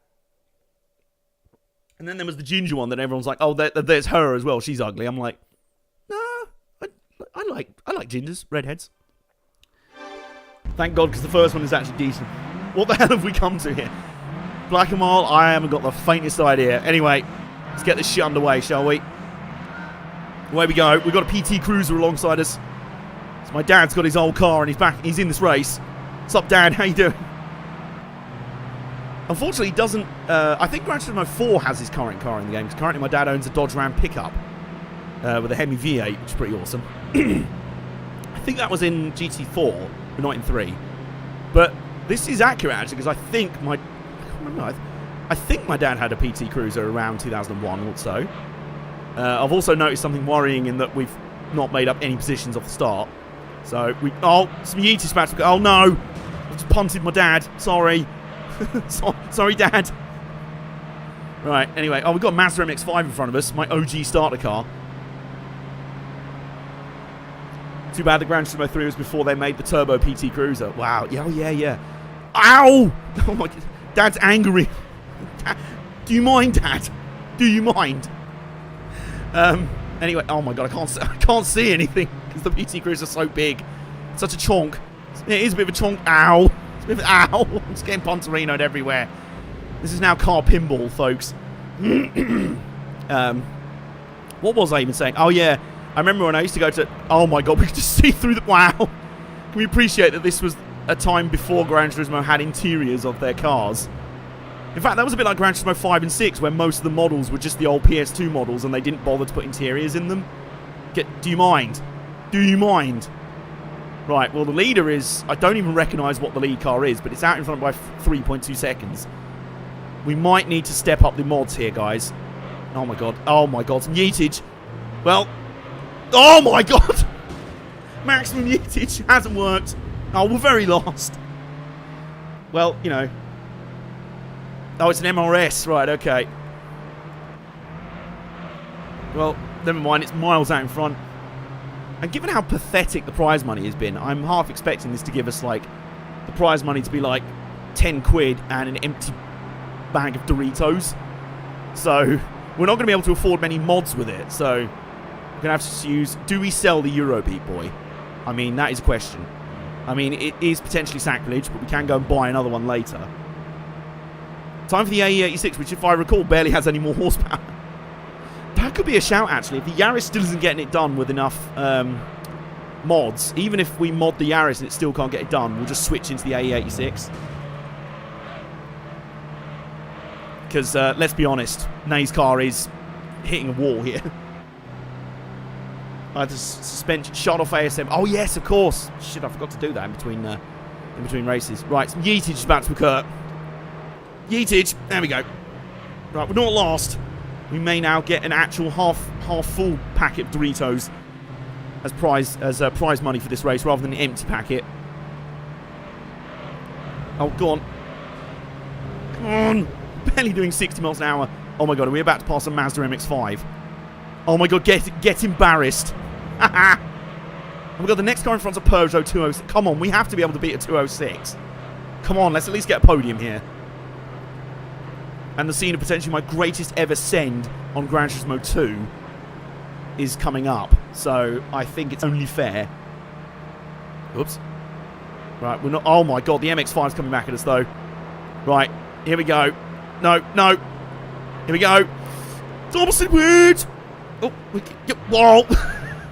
And then there was the ginger one that everyone's like, oh, there's her as well. She's ugly. I'm like, no, I like gingers, redheads. Thank God, because the first one is actually decent. What the hell have we come to here? Black and Mile, I haven't got the faintest idea. Anyway, let's get this shit underway, shall we? Away we go. We've got a PT Cruiser alongside us. So my dad's got his old car and he's back. He's in this race. What's up, Dad? How you doing? Unfortunately, he doesn't... I think Gran Turismo 4 has his current car in the game. Because currently my dad owns a Dodge Ram pickup. With a Hemi V8, which is pretty awesome. I think that was in GT4, but not in 3. But this is accurate, actually, because I think my... I can't remember. I think my dad had a PT Cruiser around 2001 or so. I've also noticed something worrying in that we've not made up any positions off the start. So, we... Oh, some Yeety spats. Oh, no! I just punted my dad. Sorry. Sorry, Dad. Right, anyway. Oh, we've got a Mazda MX-5 in front of us. My OG starter car. Too bad the Gran Turismo 3 was before they made the Turbo PT Cruiser. Wow. Yeah, oh, yeah, yeah. Ow! Oh, my... Dad's angry. Do you mind, Dad? Do you mind? Anyway, oh my god, I can't see anything because the PT Cruiser is so big. It's such a chonk. It is a bit of a chonk. Ow! It's a bit of ow! I'm just getting Pontorino'd everywhere. This is now car pinball, folks. What was I even saying? Oh yeah, I remember when I used to go to. Oh my god, we could just see through the. Wow! Can we appreciate that this was a time before Gran Turismo had interiors of their cars? In fact, that was a bit like Gran Turismo 5 and 6, where most of the models were just the old PS2 models and they didn't bother to put interiors in them. Do you mind? Do you mind? Right, well, the leader is... I don't even recognise what the lead car is, but it's out in front by 3.2 seconds. We might need to step up the mods here, guys. Oh, my God. Oh, my God. Some yeetage. Well... Oh, my God! Maximum yeetage hasn't worked. Oh, we're very lost. Well, you know... Oh, it's an MRS. Right, okay. Well, never mind. It's miles out in front. And given how pathetic the prize money has been, I'm half expecting this to give us, like, the prize money to be, like, 10 quid and an empty bag of Doritos. So, we're not going to be able to afford many mods with it. So, we're going to have to use... Do we sell the Eurobeat boy? I mean, that is a question. I mean, it is potentially sacrilege, but we can go and buy another one later. Time for the AE86, which, if I recall, barely has any more horsepower. That could be a shout, actually. If the Yaris still isn't getting it done with enough mods, even if we mod the Yaris and it still can't get it done, we'll just switch into the AE86. Because, let's be honest, Nay's car is hitting a wall here. I had to suspension, shut off ASM. Oh, yes, of course. Shit, I forgot to do that in between races. Right, some yeetage is about to occur. Yeetage. There we go. Right, we're not last. We may now get an actual half full packet of Doritos as prize money for this race, rather than an empty packet. Oh, go on. Come on. Barely doing 60 miles an hour. Oh my god, are we about to pass a Mazda MX-5? Oh my god, get embarrassed. Oh my god, the next car in front's a Peugeot 206. Come on, we have to be able to beat a 206. Come on, let's at least get a podium here. And the scene of potentially my greatest ever send on Gran Turismo 2 is coming up. So I think it's only fair. Oops. Right, we're not... Oh, my God. The MX-5's coming back at us, though. Right. Here we go. No, no. Here we go. Thompson Wood. Oh, whoa.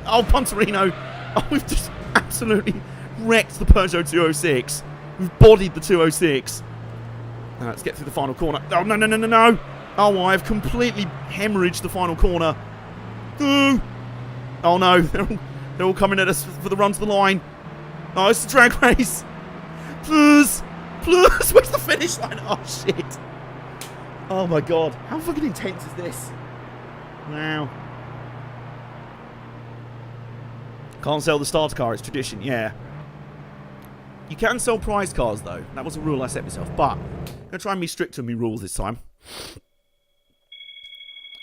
Oh, Punterino. Oh, we've just absolutely wrecked the Peugeot 206. We've bodied the 206. Let's get through the final corner. Oh, no, no, no, no, no. Oh, I've completely hemorrhaged the final corner. Oh, no. They're all coming at us for the run to the line. Oh, it's a drag race. Please. Please. Where's the finish line? Oh, shit. Oh, my God. How fucking intense is this? Wow. Can't sell the starter car. It's tradition. Yeah. You can sell prize cars, though. That was a rule I set myself. But I'm going to try and be strict on my rules this time.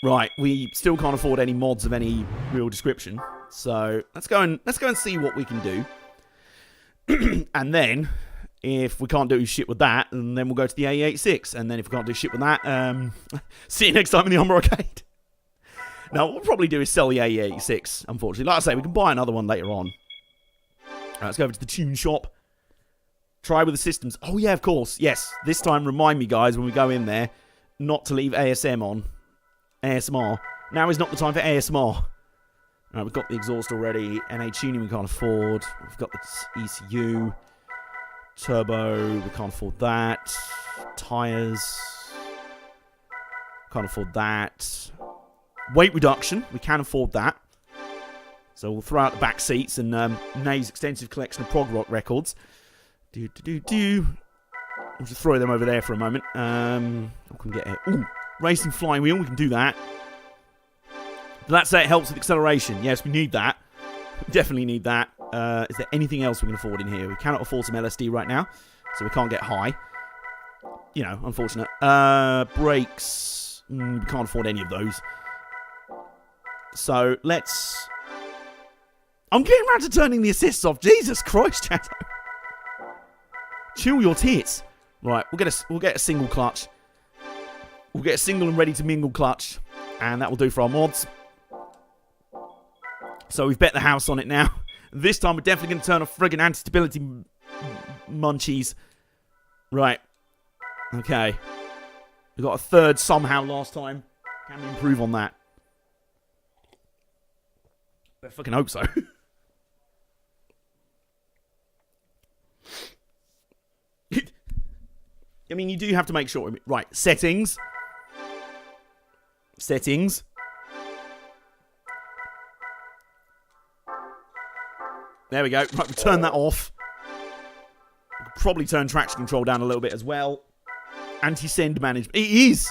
Right. We still can't afford any mods of any real description. So let's go and see what we can do. And then, if we can't do shit with that, and then we'll go to the A86. And then if we can't do shit with that, see you next time in the Armbar Arcade. Now, what we'll probably do is sell the A86, unfortunately. Like I say, we can buy another one later on. Right, let's go over to the tune shop. Try with the systems. Oh, yeah, of course. Yes, this time remind me, guys, when we go in there, not to leave ASM on. ASMR. Now is not the time for ASMR. Right, we've got the exhaust already. NA tuning we can't afford. We've got the ECU. Turbo, we can't afford that. Tyres. Can't afford that. Weight reduction, we can afford that. So we'll throw out the back seats and Nave's extensive collection of prog rock records. We'll just throw them over there for a moment. We can get it. Ooh, racing flywheel, we can do that. But let's say it helps with acceleration. Yes, we need that. We definitely need that. Is there anything else we can afford in here? We cannot afford some LSD right now, so we can't get high. You know, unfortunate. Brakes, we can't afford any of those. So let's... I'm getting around to turning the assists off. Jesus Christ, Chato. Chill your tits. Right, we'll get a single clutch. We'll get a single and ready to mingle clutch, and that will do for our mods. So we've bet the house on it now. This time we're definitely going to turn off friggin' anti-stability munchies. Right. Okay. We got a third somehow last time. Can we improve on that? I fucking hope so. I mean, you do have to make sure. Right, settings. Settings. There we go. Right, we'll turn that off. We could probably turn traction control down a little bit as well. Anti-send management. It is!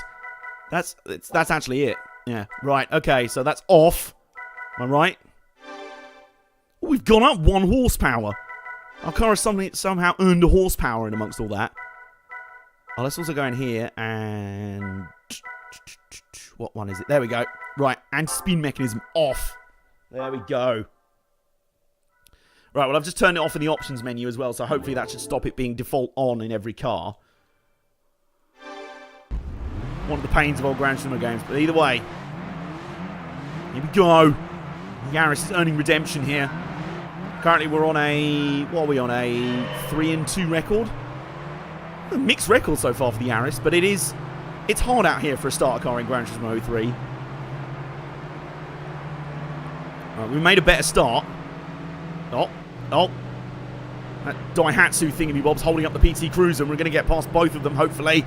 That's actually it. Yeah, right. Okay, so that's off. Am I right? Oh, we've gone up 1 horsepower. Our car has somehow earned a horsepower in amongst all that. Oh, let's also go in here and... What one is it? There we go. Right, anti-spin mechanism off. There we go. Right, well, I've just turned it off in the options menu as well, so hopefully that should stop it being default on in every car. One of the pains of old Gran Turismo games, but either way. Here we go. Yaris is earning redemption here. Currently, we're on a... What are we on? A 3-2 record? A mixed record so far for the Yaris, but it's hard out here for a starter car in Gran Turismo 3. Right, we made a better start. Oh. That Daihatsu thingamybob's holding up the PT Cruiser, and we're going to get past both of them, hopefully.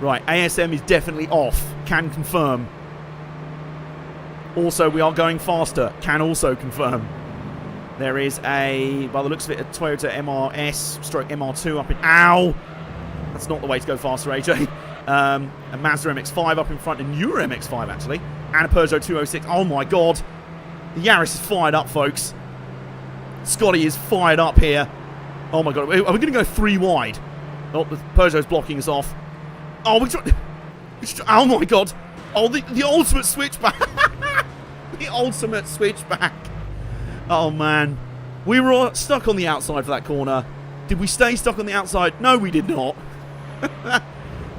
Right, ASM is definitely off. Can confirm. Also, we are going faster. Can also confirm. There is by the looks of it, a Toyota MRS stroke MR2 up in... Ow! That's not the way to go faster, AJ. A Mazda MX-5 up in front, a newer MX-5, actually. And a Peugeot 206. Oh, my God. The Yaris is fired up, folks. Scotty is fired up here. Oh, my God. Are we going to go 3 wide? Oh, the Peugeot's blocking us off. Oh, oh, my God. Oh, the ultimate switchback. The ultimate switchback. Oh, man. We were stuck on the outside for that corner. Did we stay stuck on the outside? No, we did not.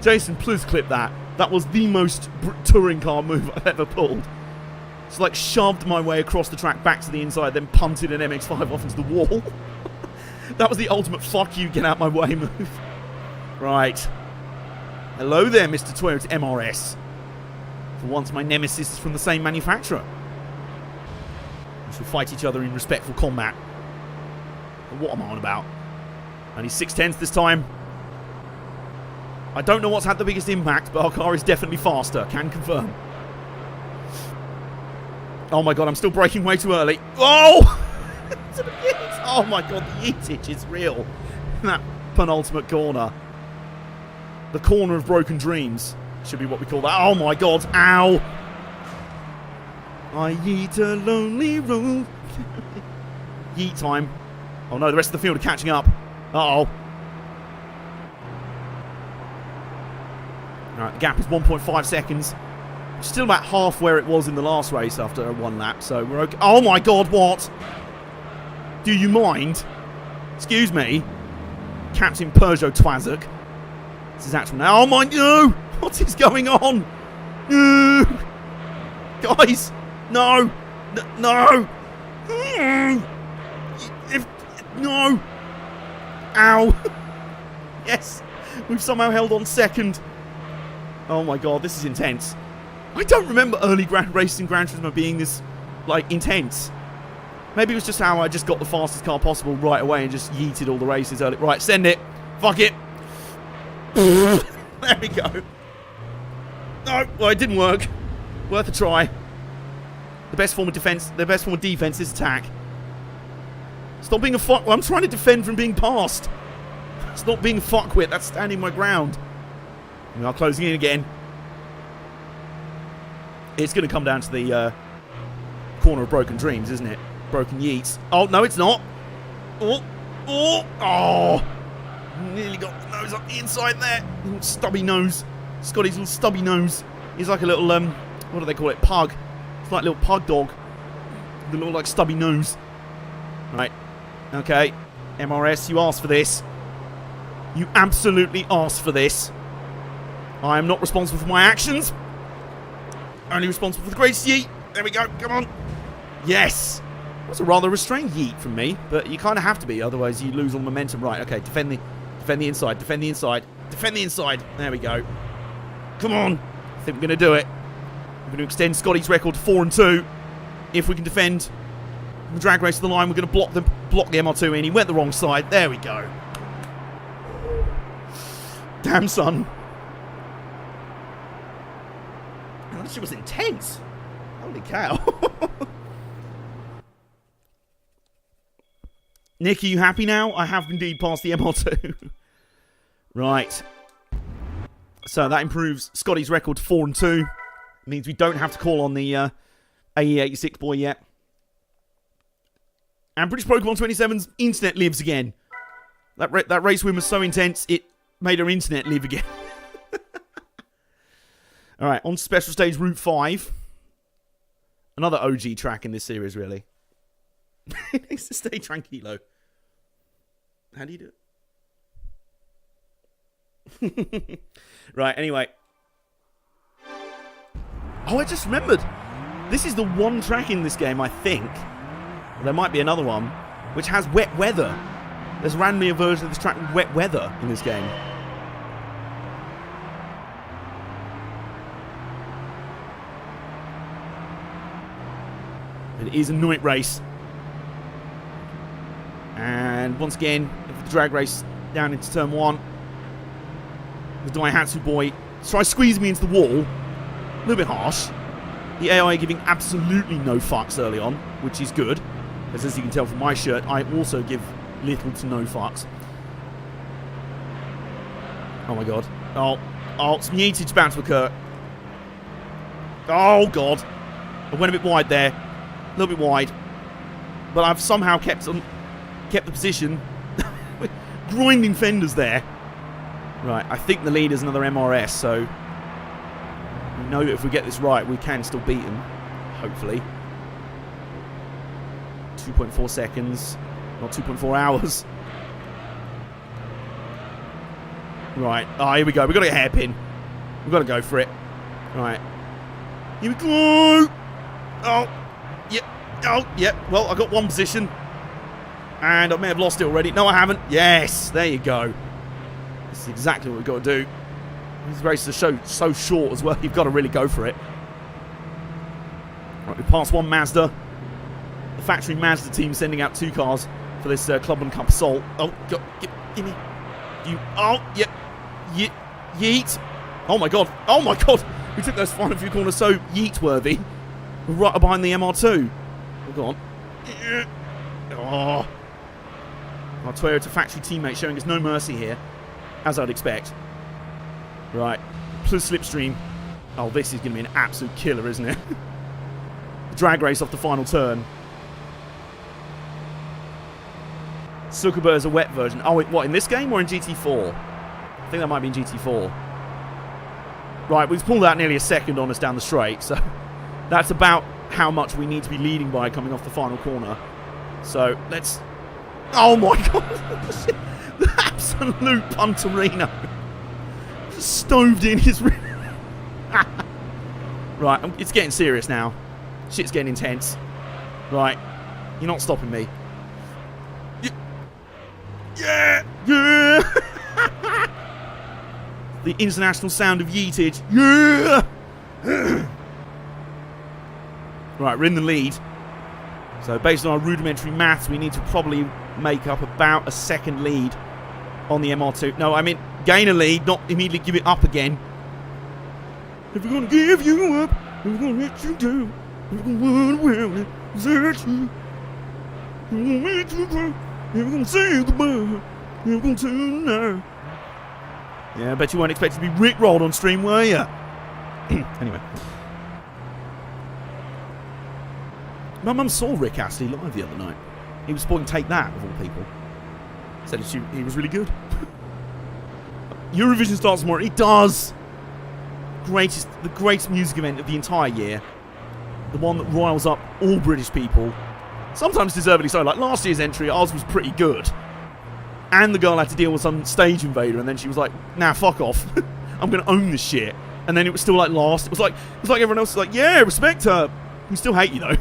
Jason, please clip that. That was the most touring car move I've ever pulled. It's like shoved my way across the track back to the inside, then punted an MX-5 off into the wall. That was the ultimate fuck you, get out my way move. Right. Hello there, Mr. Toyota MRS. For once, my nemesis is from the same manufacturer. We shall fight each other in respectful combat. But what am I on about? Only 6/10 this time. I don't know what's had the biggest impact, but our car is definitely faster. Can confirm. Oh my god, I'm still braking way too early. Oh! Oh my god, the yeetage is real. That penultimate corner. The corner of broken dreams. Should be what we call that. Oh my god, ow! I yeet a lonely road. Yeet time. Oh no, the rest of the field are catching up. Uh-oh. Alright, the gap is 1.5 seconds. Still about half where it was in the last race after one lap, so we're okay. Oh my god, what? Do you mind? Excuse me. Captain Peugeot Twazuk. This is actual now. Oh my, no! What is going on? No! Guys! No! No! No! Ow! Yes! We've somehow held on second. Oh my god, this is intense. I don't remember early racing Gran Turismo being this, like, intense. Maybe it was just how I just got the fastest car possible right away and just yeeted all the races early. Right, send it. Fuck it. There we go. No, well, it didn't work. Worth a try. The best form of defense is attack. Stop being a fuck. Well, I'm trying to defend from being passed. It's not being a fuckwit. That's standing my ground. We are closing in again. It's going to come down to the corner of broken dreams, isn't it? Broken yeets. Oh, no, it's not. Oh, oh, oh. Nearly got the nose up the inside there. Little stubby nose. Scotty's little stubby nose. He's like a little, what do they call it? Pug. It's like a little pug dog. The little, like, stubby nose. Right. Okay. MRS, you asked for this. You absolutely asked for this. I am not responsible for my actions. Only responsible for the greatest yeet. There we go. Come on. Yes. That's a rather restrained yeet from me, but you kind of have to be, otherwise you lose all momentum. Right, okay. Defend the inside. Defend the inside. Defend the inside. There we go. Come on. I think we're going to do it. We're going to extend Scotty's record to 4-2. If we can defend the drag race to the line, we're going to block the MR2 in. He went the wrong side. There we go. Damn, son. That shit was intense. Holy cow. Nick, are you happy now? I have indeed passed the MR2. Right. So that improves Scotty's record to 4-2. Means we don't have to call on the AE86 boy yet. And British Pokemon 27's internet lives again. That race win was so intense, it made her internet live again. Alright, on to Special Stage Route 5. Another OG track in this series, really. It's to stay tranquilo. How do you do it? Right, anyway. Oh, I just remembered. This is the one track in this game, I think. There might be another one, which has wet weather. There's randomly a version of this track with wet weather in this game. It is a night race. And once again, the drag race down into turn 1. The Daihatsu boy tries squeezing me into the wall. A little bit harsh. The AI giving absolutely no fucks early on, which is good. Because as you can tell from my shirt, I also give little to no fucks. Oh my god. Oh, some yeetage bound to occur. Oh god. I went a bit wide there. A little bit wide. But I've somehow kept the position. Grinding fenders there. Right, I think the leader's another MRS, so we know that if we get this right, we can still beat him. Hopefully. 2.4 seconds. Not 2.4 hours. Right. Ah, here we go. We've got to get a hairpin. We've got to go for it. Right. Here we go. Oh, yep. Oh, yep. Well, I got one position. And I may have lost it already. No, I haven't. Yes, there you go. This is exactly what we've got to do. These races are so short as well. You've got to really go for it. Right, we passed one Mazda. The factory Mazda team sending out 2 cars for this Clubman Cup Assault. Oh, give me. You. Oh, yep. Yeet. Oh my god. Oh my god. We took those final few corners so yeet-worthy. Right behind the MR2. Oh, go on. Oh. Our Toyota factory teammate showing us no mercy here, as I'd expect. Right. Plus slipstream. Oh, this is going to be an absolute killer, isn't it? The drag race off the final turn. Sukuba is a wet version. Oh, what, in this game or in GT4? I think that might be in GT4. Right, we've pulled out nearly a second on us down the straight, so that's about how much we need to be leading by coming off the final corner. So, let's... Oh my god! The absolute punterino. Just stoved in his... Right, it's getting serious now. Shit's getting intense. Right, you're not stopping me. Yeah! Yeah! The international sound of yeetage. Yeah! Right, we're in the lead. So based on our rudimentary maths, we need to probably make up about a second lead on the MR2. No, I mean gain a lead, not immediately give it up again. If we're going to give you up, if we're going to let you down, if we're going to desert you, if we're going to let you go, if we're going to say goodbye, if we're going to turn now. Yeah, I bet you weren't expecting to be rickrolled on stream, were you? Anyway. My mum saw Rick Astley live the other night. He was sporting Take That, of all people. Said he was really good. Eurovision starts tomorrow. It does! The greatest music event of the entire year. The one that riles up all British people. Sometimes deservedly so. Like last year's entry, ours was pretty good. And the girl had to deal with some stage invader, and then she was like, nah, fuck off. I'm going to own this shit. And then it was still like last. It was like everyone else was like, yeah, respect her. We still hate you, though.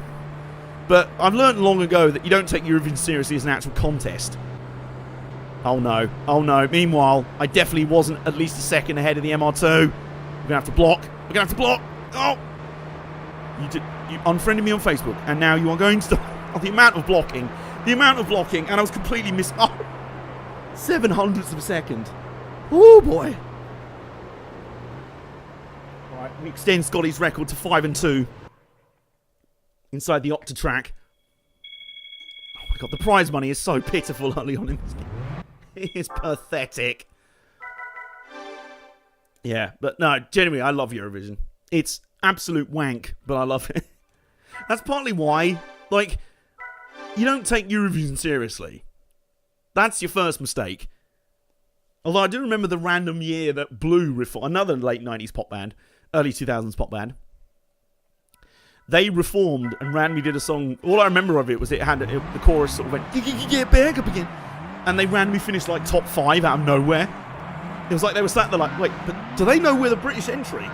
But I've learned long ago that you don't take Eurovision seriously as an actual contest. Oh no. Oh no. Meanwhile, I definitely wasn't at least a second ahead of the MR2. We're going to have to block. We're going to have to block. Oh! You unfriended me on Facebook, and now you are going to... Oh, the amount of blocking. The amount of blocking, and I was completely missed... Oh! 0.07 of a second. Oh boy. Alright, we extend Scotty's record to 5-2. Inside the Octatrack. Oh my god, the prize money is so pitiful early on in this game. It is pathetic. Yeah, but no, genuinely, I love Eurovision. It's absolute wank, but I love it. That's partly why, like, you don't take Eurovision seriously. That's your first mistake. Although I do remember the random year that Blue, another late 90s pop band, early 2000s pop band, they reformed and randomly did a song. All I remember of it was it had the chorus sort of went, get back up again. And they randomly finished like top 5 out of nowhere. It was like they were sat there like, wait, but do they know we're the British entry?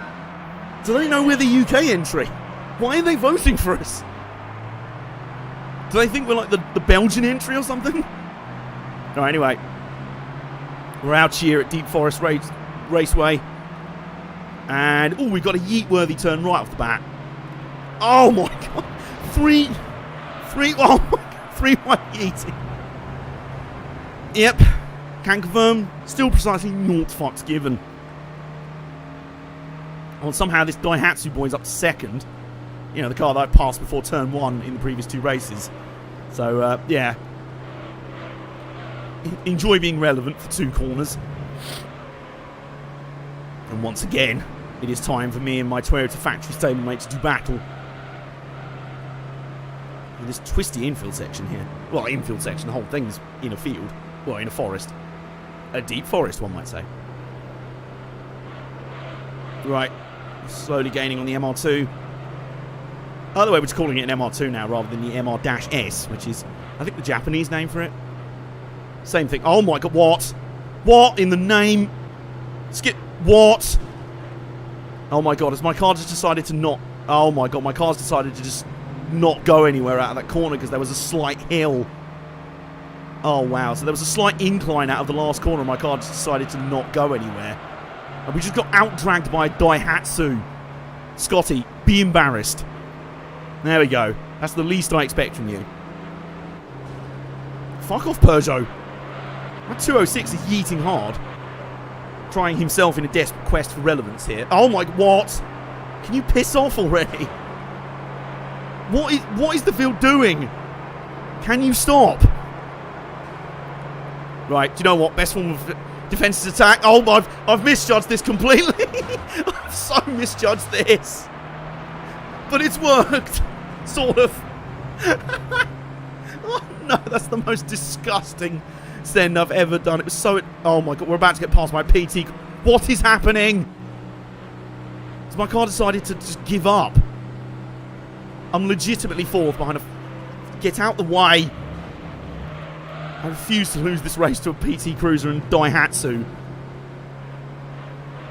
Do they know we're the UK entry? Why are they voting for us? Do they think we're like the Belgian entry or something? No, anyway. We're out here at Deep Forest Raceway. And, oh, we've got a yeet-worthy turn right off the bat. Oh my god. 3 wide yeeting. Yep. Can confirm. Still precisely 0 fucks given. Well, somehow this Daihatsu boy's up to second. You know, the car that I passed before turn 1 in the previous 2 races. So, yeah. Enjoy being relevant for 2 corners. And once again, it is time for me and my Toyota factory stablemate to do battle. In this twisty infield section here. Well, infield section, the whole thing's in a field. Well, in a forest. A deep forest, one might say. Right. Slowly gaining on the MR2. By the way, we're just calling it an MR2 now rather than the MR-S, which is, I think, the Japanese name for it. Same thing. Oh my god, what? What in the name? Skip. What? Oh my god, has my car just decided to not Oh my god, my car's decided to just not go anywhere out of that corner because there was a slight hill. Oh wow, so there was a slight incline out of the last corner and my car just decided to not go anywhere. And we just got out-dragged by a Daihatsu. Scotty, be embarrassed. There we go. That's the least I expect from you. Fuck off, Peugeot. That 206 is yeeting hard. Trying himself in a desperate quest for relevance here. Oh my... What? Can you piss off already? What is the field doing? Can you stop? Right, do you know what? Best form of defense is attack. Oh, I've misjudged this completely. I've so misjudged this. But it's worked. Sort of. Oh no, that's the most disgusting send I've ever done. It was so... Oh my god, we're about to get past my PT. What is happening? So my car decided to just give up. I'm legitimately fourth behind a... Get out the way. I refuse to lose this race to a PT Cruiser and Daihatsu.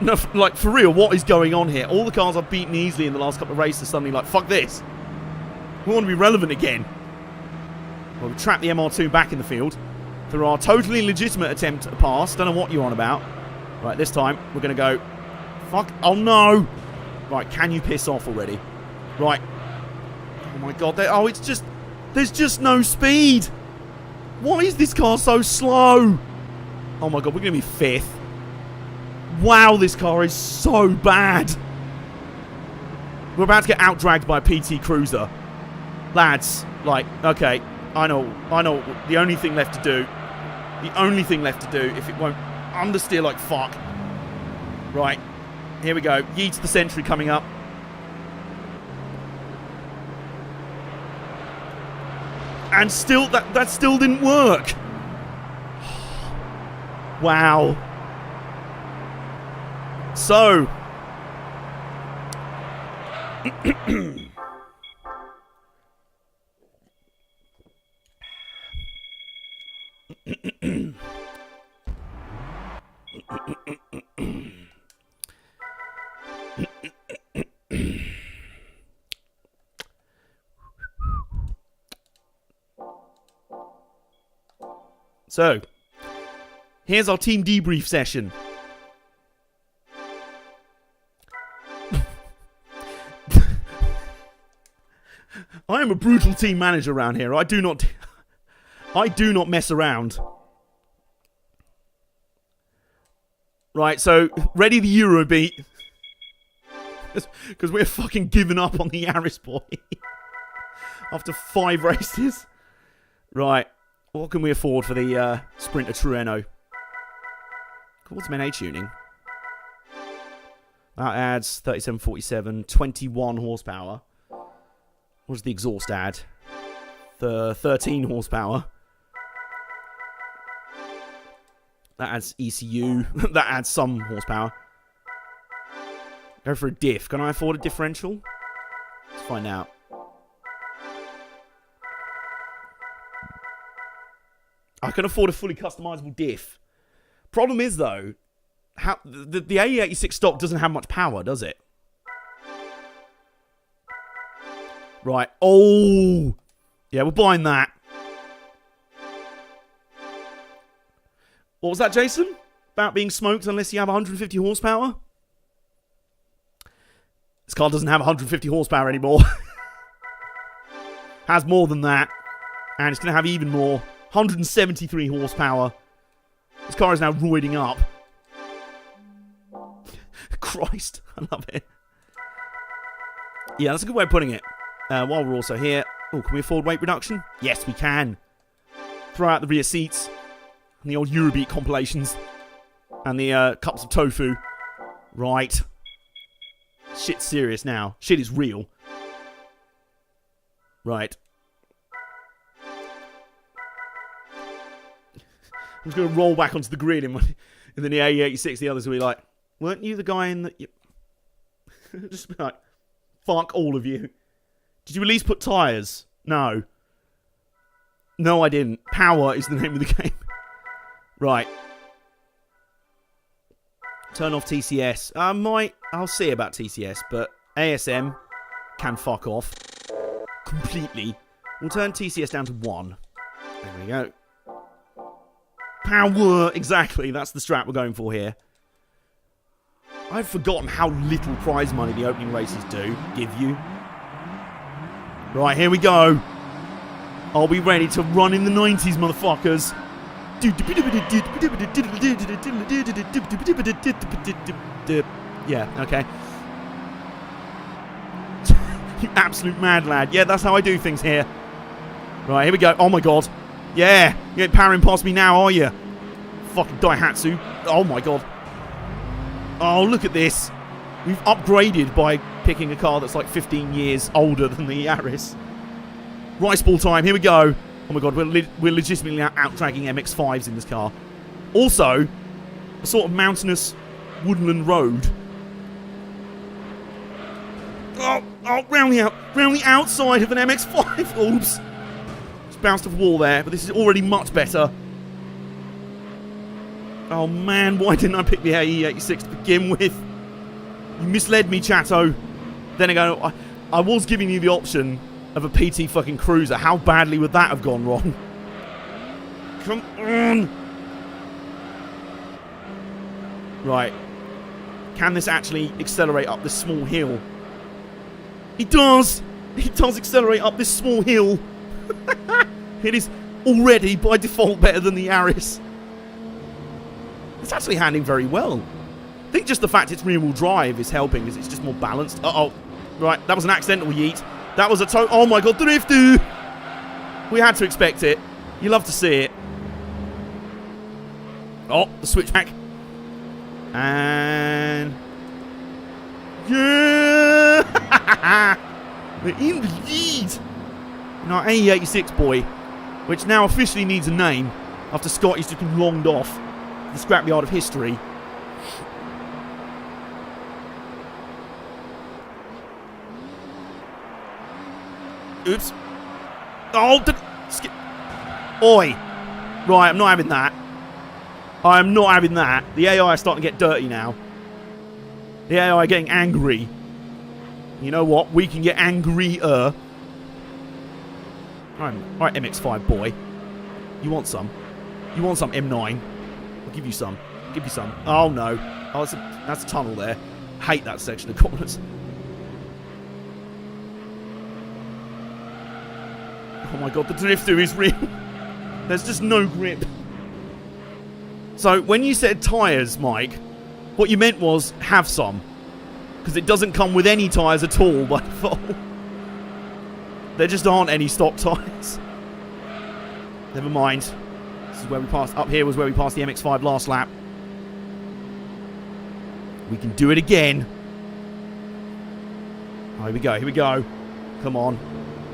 No, like, for real, what is going on here? All the cars I've beaten easily in the last couple of races are suddenly like, fuck this. We want to be relevant again. Well, we trapped the MR2 back in the field through our totally legitimate attempt at a pass. Don't know what you're on about. Right, this time, we're going to go... Fuck. Oh, no. Right, can you piss off already? Right. Oh, my God. Oh, it's just... There's just no speed. Why is this car so slow? Oh, my God. We're going to be fifth. Wow, this car is so bad. We're about to get out-dragged by a PT Cruiser. Lads, like, okay, I know, the only thing left to do, if it won't understeer like fuck. Right, here we go. Yeats the Century coming up. And still, that still didn't work. Wow. So. So, here's our team debrief session. I am a brutal team manager around here. I do not mess around. Right, so ready the Eurobeat. Because we're fucking giving up on the Yaris boy. After 5 races. Right. What can we afford for the Sprinter Trueno? Quartzman A tuning. That adds 3747, 21 horsepower. What does the exhaust add? 13 horsepower. That adds ECU. That adds some horsepower. Go for a diff. Can I afford a differential? Let's find out. I can afford a fully customizable diff. Problem is, though, how the AE86 stock doesn't have much power, does it? Right. Oh! Yeah, we're buying that. What was that, Jason? About being smoked unless you have 150 horsepower? This car doesn't have 150 horsepower anymore. Has more than that. And it's going to have even more. 173 horsepower. This car is now roiding up. Christ, I love it. Yeah, that's a good way of putting it. While we're also here... Oh, can we afford weight reduction? Yes, we can. Throw out the rear seats. And the old Eurobeat compilations. And the cups of tofu. Right. Shit's serious now. Shit is real. Right. I'm just going to roll back onto the grid and then the AE86, the others will be like, weren't you the guy in the... Just be like, fuck all of you. Did you at least put tyres? No. No, I didn't. Power is the name of the game. Right. Turn off TCS. I'll see about TCS, but ASM, can fuck off. Completely. We'll turn TCS down to 1. There we go. Power! Exactly, that's the strat we're going for here. I've forgotten how little prize money the opening races do give you. Right, here we go. Are we ready to run in the 90s, motherfuckers? Yeah, okay. You absolute mad lad. Yeah, that's how I do things here. Right, here we go. Oh my god. Yeah, you ain't powering past me now, are you? Fucking Daihatsu. Oh my god. Oh, look at this. We've upgraded by picking a car that's like 15 years older than the Yaris. Rice ball time. Here we go. Oh my god, we're legitimately out-dragging MX-5s in this car. Also, a sort of mountainous woodland road. Oh, round the outside of an MX-5. Oops. Just bounced off the wall there, but this is already much better. Oh man, why didn't I pick the AE86 to begin with? You misled me, chatto. Then again, I was giving you the option of a PT fucking Cruiser. How badly would that have gone wrong? Come on. Right. Can this actually accelerate up this small hill? It does! It does accelerate up this small hill. It is already, by default, better than the Yaris. It's actually handling very well. I think just the fact it's rear-wheel drive is helping, because it's just more balanced. Uh-oh. Right, that was an accidental yeet. That was a oh my god, drifty! We had to expect it. You love to see it. Oh, the switchback. And... yeah! We're in the lead! In our AE86 boy, which now officially needs a name, after Scotty's just been longed off the scrapyard of history. Oops. Oh, oi. Right, I'm not having that. I'm not having that. The AI is starting to get dirty now. The AI are getting angry. You know what? We can get angrier. Alright, MX-5 boy. You want some? You want some M9? I'll give you some. I'll give you some. Oh no. Oh, that's a tunnel there. Hate that section of corners. Oh my god, the drifter is real. There's just no grip. So, when you said tyres, Mike, what you meant was have some. Because it doesn't come with any tyres at all by default. There just aren't any stock tyres. Never mind. This is where we passed. Up here was where we passed the MX-5 last lap. We can do it again. Oh, here we go, here we go. Come on.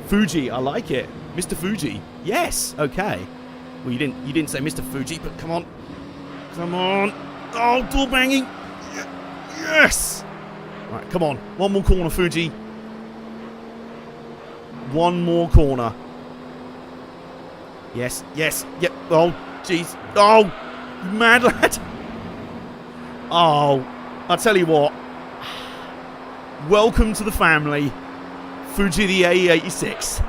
Fuji, I like it. Mr. Fuji. Yes, okay. Well, you didn't say Mr. Fuji, but come on. Come on. Oh, door banging. Yes. Right, come on. One more corner, Fuji. One more corner. Yes, yes, yep. Oh, jeez. Oh, you mad lad. Oh, I'll tell you what. Welcome to the family. Fuji the AE86.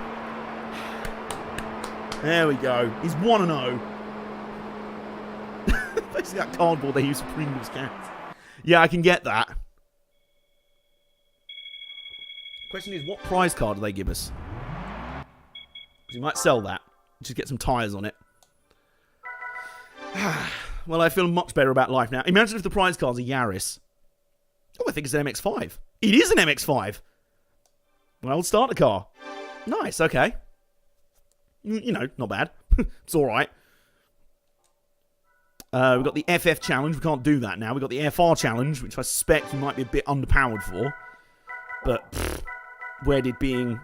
There we go. He's 1-0. Basically that cardboard they use for Pringles cans. Yeah, I can get that. Question is, what prize card do they give us? Because we might sell that. Just get some tyres on it. Well, I feel much better about life now. Imagine if the prize card's a Yaris. Oh, I think it's an MX-5. It is an MX-5. Well, start the car. Nice, okay. You know, not bad. It's alright. We've got the FF challenge. We can't do that now. We've got the FR challenge, which I suspect you might be a bit underpowered for. But, where did being...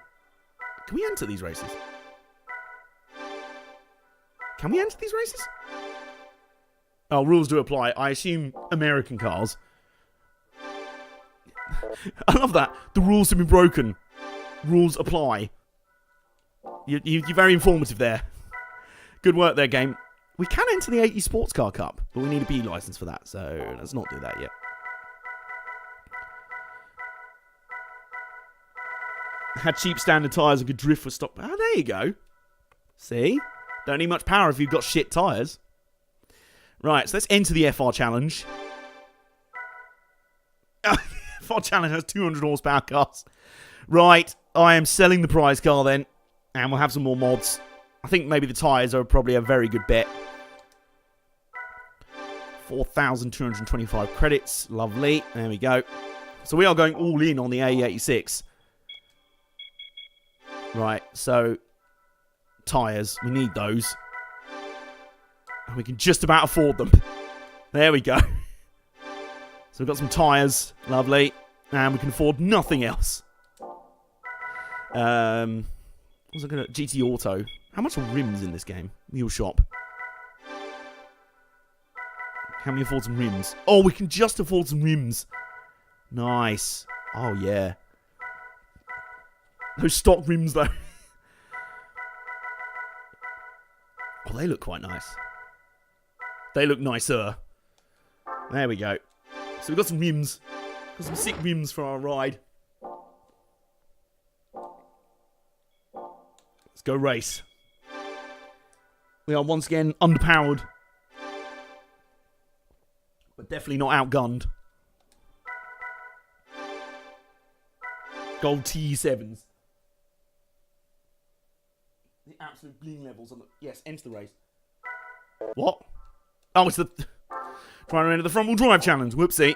Can we enter these races? Can we enter these races? Oh, rules do apply. I assume American cars. I love that. The rules have been broken. Rules apply. You're very informative there. Good work there, game. We can enter the 80 Sports Car Cup, but we need a B license for that, so let's not do that yet. Had cheap standard tyres and could drift for stock. Oh, there you go. See? Don't need much power if you've got shit tyres. Right, so let's enter the FR challenge. FR challenge has 200 horsepower cars. Right, I am selling the prize car then. And we'll have some more mods. I think maybe the tyres are probably a very good bet. 4,225 credits. Lovely. There we go. So we are going all in on the A86. Right, so tyres. We need those. And we can just about afford them. There we go. So we've got some tyres. Lovely. And we can afford nothing else. What's I gonna... GT Auto. How much are rims in this game? Mule shop. Can we afford some rims? Oh, we can just afford some rims. Nice. Oh, yeah. Those stock rims, though. Oh, they look quite nice. They look nicer. There we go. So we've got some rims. Got some sick rims for our ride. Let's go race. We are once again underpowered. But definitely not outgunned. Gold T7s. The absolute bling levels on the... Yes, enter the race. What? Oh, it's the... Trying to enter the front wheel drive challenge. Whoopsie.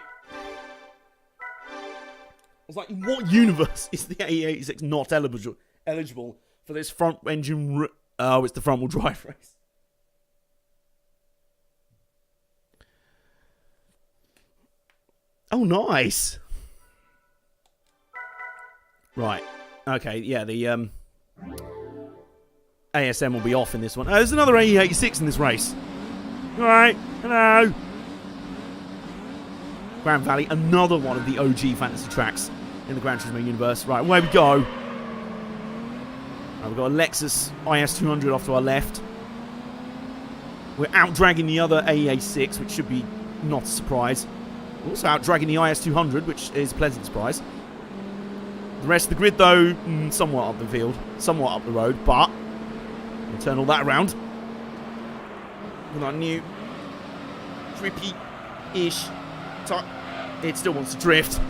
I was like, in what universe is the A86 not eligible for this front engine... Oh, it's the front wheel drive race. Oh, nice. Right. Okay, yeah, the ASM will be off in this one. Oh, there's another A86 in this race. Alright, hello. Grand Valley, another one of the OG fantasy tracks in the Gran Turismo universe. Right, away we go. Right, we've got a Lexus IS200 off to our left. We're out-dragging the other A86, which should be not a surprise. We're also out-dragging the IS200, which is a pleasant surprise. The rest of the grid, though, somewhat up the field, somewhat up the road, but we'll turn all that around with our new drippy-ish type. It still wants to drift.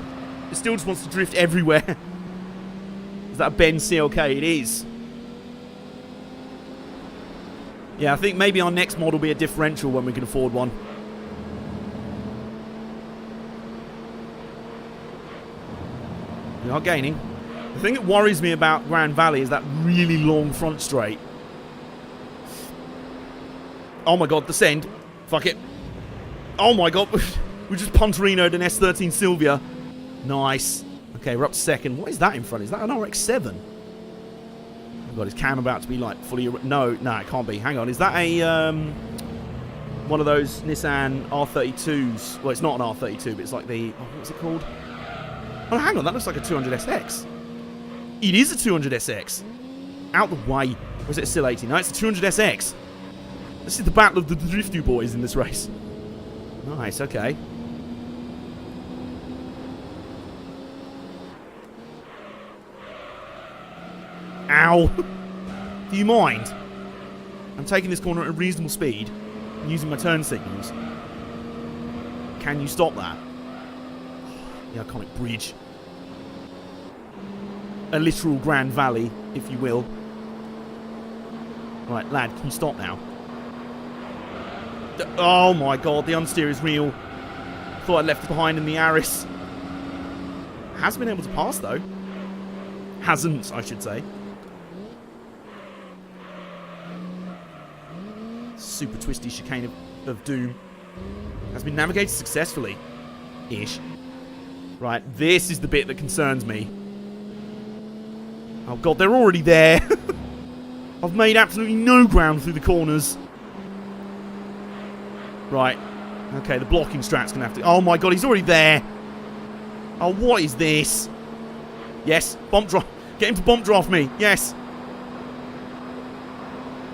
It still just wants to drift everywhere. Is that a Benz CLK? It is. Yeah, I think maybe our next mod will be a differential when we can afford one. We are gaining. The thing that worries me about Grand Valley is that really long front straight. Oh my god, descend. Fuck it. Oh my god. We just Punterino'd an S13 Silvia. Nice. Okay, we're up to second. What is that in front? Is that an RX-7? Oh god, is Cam about to be like fully... No, it can't be. Hang on. Is that a... one of those Nissan R32s? Well, it's not an R32, but it's like the... Oh, what's it called? Oh, hang on. That looks like a 200SX. It is a 200SX. Out the way. Or is it still 80? No, it's a 200SX. This is the battle of the Driftu boys in this race. Nice, okay. Ow. Do you mind? I'm taking this corner at a reasonable speed and using my turn signals. Can you stop that? The iconic bridge. A literal Grand Valley, if you will. Right, lad, can you stop now? Oh my god, the understeer is real. Thought I left it behind in the Aris. Has been able to pass, though. Hasn't, I should say. Super twisty chicane of doom. Has been navigated successfully. Ish. Right, this is the bit that concerns me. Oh god, they're already there. I've made absolutely no ground through the corners. Right. Okay, the blocking strat's gonna have to... Oh my god, he's already there. Oh, what is this? Yes, bump draft. Get him to bump draft me. Yes.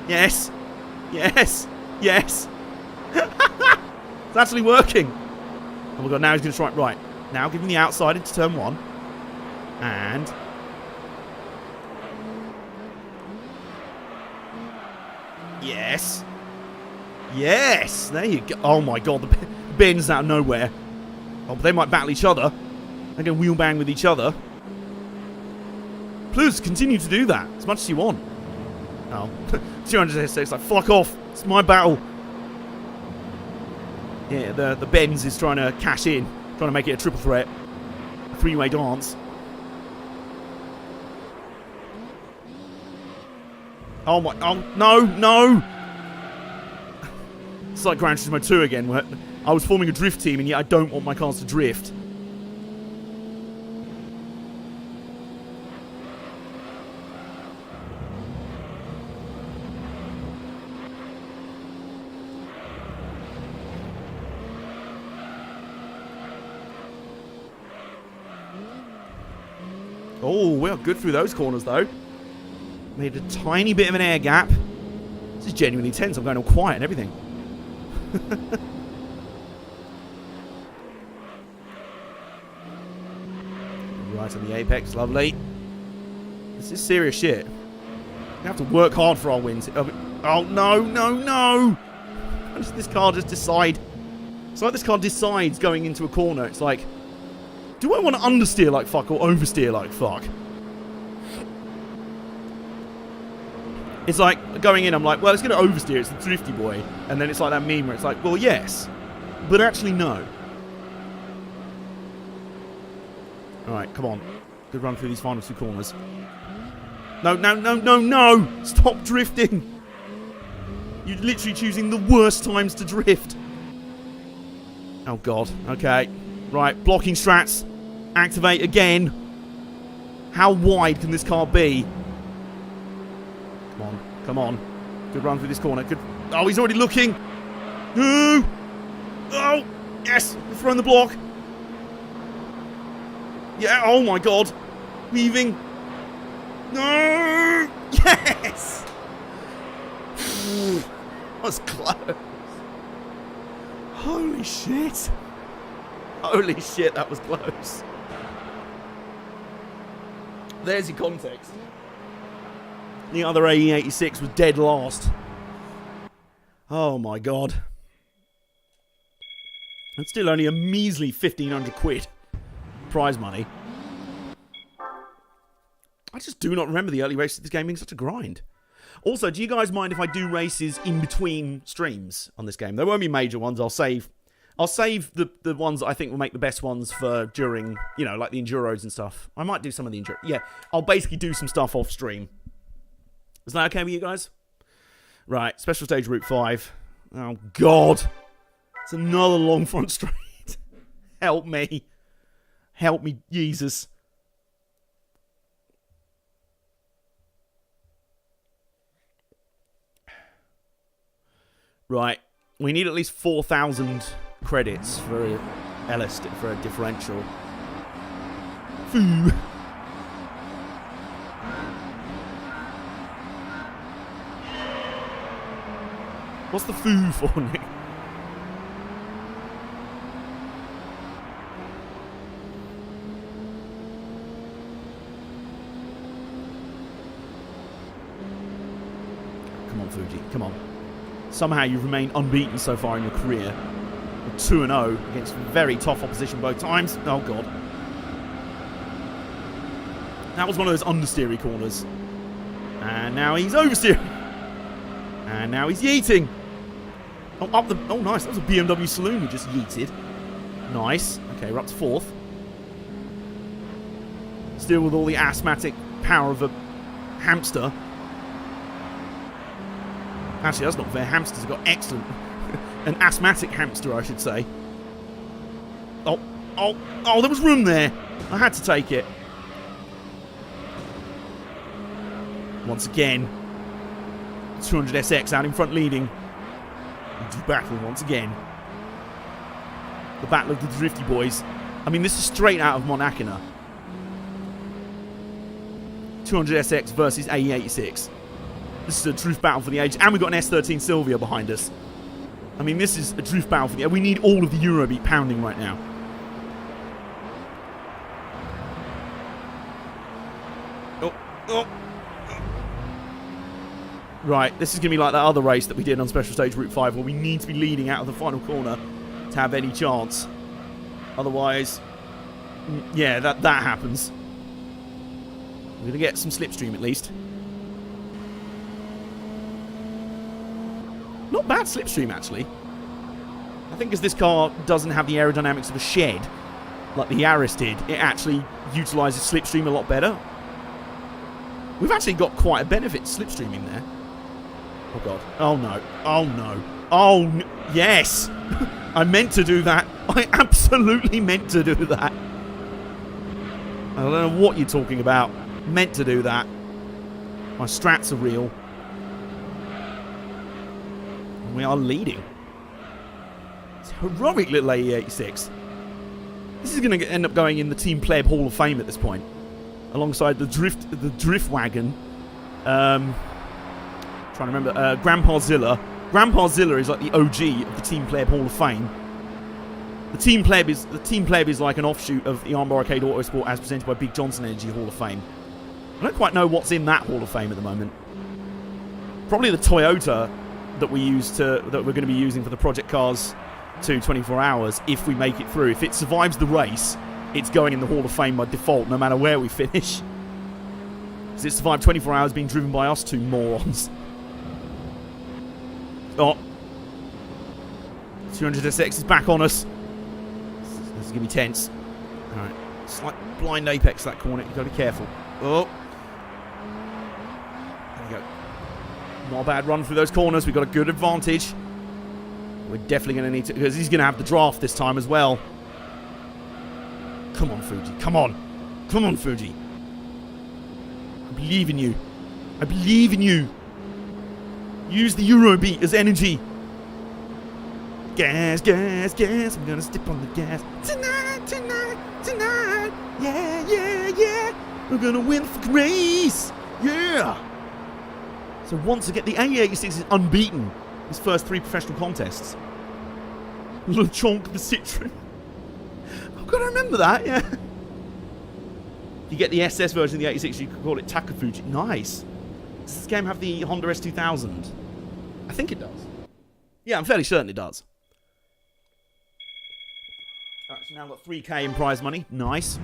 Yes. Yes. Yes. It's actually working. Oh my god, now he's gonna try... Right. Now give him the outside into turn one. And... Yes. Yes. There you go. Oh my god, the bends out of nowhere. Oh, but they might battle each other. They can wheel bang with each other. Please continue to do that as much as you want. Oh, 200 like, fuck off. It's my battle. Yeah, the Benz is trying to cash in, trying to make it a triple threat, a three-way dance. Oh my, oh no. It's like Gran Turismo 2 again, where I was forming a drift team and yet I don't want my cars to drift. Oh, we are good through those corners, though. Made a tiny bit of an air gap. This is genuinely tense. I'm going all quiet and everything. Right on the apex. Lovely. This is serious shit. We have to work hard for our wins. Oh, no. How does this car just decide? It's like this car decides going into a corner. It's like, do I want to understeer like fuck or oversteer like fuck? It's like going in, I'm like, well, it's going to oversteer. It's the drifty boy. And then it's like that meme where it's like, well, yes, but actually no. All right, come on. Good run through these final two corners. No. Stop drifting. You're literally choosing the worst times to drift. Oh, God. Okay. Right, blocking strats. Activate again. How wide can this car be? Come on. Good run through this corner. Good. Oh, he's already looking. Ooh. Oh, yes. We're throwing the block. Yeah, oh my god. Weaving. No. Yes. That was close. Holy shit. Holy shit, that was close. There's your context. The other AE86 was dead last. Oh my god. It's still only a measly 1,500 quid prize money. I just do not remember the early races of this game being such a grind. Also, do you guys mind if I do races in between streams on this game? There won't be major ones. I'll save the ones that I think will make the best ones for during, you know, like the Enduros and stuff. I might do some of the Enduro. Yeah, I'll basically do some stuff off stream. Is that okay with you guys? Right, special stage Route 5. Oh, God. It's another long front straight. Help me. Help me, Jesus. Right, we need at least 4,000 credits for a differential. Foo. What's the foo for, Nick? Come on, Fuji. Come on. Somehow you've remained unbeaten so far in your career. 2-0 against very tough opposition both times. Oh, God. That was one of those understeery corners. And now he's oversteering. And now he's yeeting. Oh, up the... Oh, nice. That was a BMW saloon we just yeeted. Nice. Okay, we're up to 4th. Still with all the asthmatic power of a hamster. Actually, that's not fair. Hamsters have got excellent... An asthmatic hamster, I should say. Oh, there was room there. I had to take it. Once again. 200SX out in front leading. Into battle once again. The battle of the drifty boys. I mean, this is straight out of Monacina. 200SX versus AE86. This is a drift battle for the age. And we've got an S13 Silvia behind us. I mean, this is a drift battle for the... We need all of the Eurobeat pounding right now. Right, this is going to be like that other race that we did on Special Stage Route 5 where we need to be leading out of the final corner to have any chance. Otherwise, yeah, that happens. We're going to get some slipstream at least. Not bad slipstream, actually. I think as this car doesn't have the aerodynamics of a shed, like the Yaris did, it actually utilises slipstream a lot better. We've actually got quite a benefit slipstreaming there. Oh, God. Oh, no. Oh, no. Oh, yes! I meant to do that. I absolutely meant to do that. I don't know what you're talking about. Meant to do that. My strats are real. And we are leading. It's a heroic little AE86. This is going to end up going in the Team Pleb Hall of Fame at this point. Alongside the drift wagon. Trying to remember. Grandpa Zilla. Grandpa Zilla is like the OG of the Team Pleb Hall of Fame. The Team Pleb is like an offshoot of the Armbar Arcade Autosport as presented by Big Johnson Energy Hall of Fame. I don't quite know what's in that Hall of Fame at the moment. Probably the Toyota that we're going to be using for the Project Cars 2 24 hours if we make it through. If it survives the race, it's going in the Hall of Fame by default, no matter where we finish. Because it survived 24 hours being driven by us two morons. Oh. 200SX is back on us. This is going to be tense. Alright. Slight blind apex that corner. You've got to be careful. Oh. There you go. Not a bad run through those corners. We've got a good advantage. We're definitely going to need to... because he's going to have the draft this time as well. Come on, Fuji. Come on. Come on, Fuji. I believe in you. I believe in you. Use the Eurobeat as energy. Gas, gas, gas. I'm going to step on the gas. Tonight, tonight, tonight. Yeah, yeah, yeah. We're going to win the race. Yeah. So once again, the AE86 is unbeaten. His first 3 professional contests. Le Chonk the Citroen. I've got to remember that, yeah. If you get the SS version of the 86, you could call it Takafuji. Nice. Does this game have the Honda S2000? I think it does. Yeah, I'm fairly certain it does. Alright, so now I've got 3k in prize money. Nice.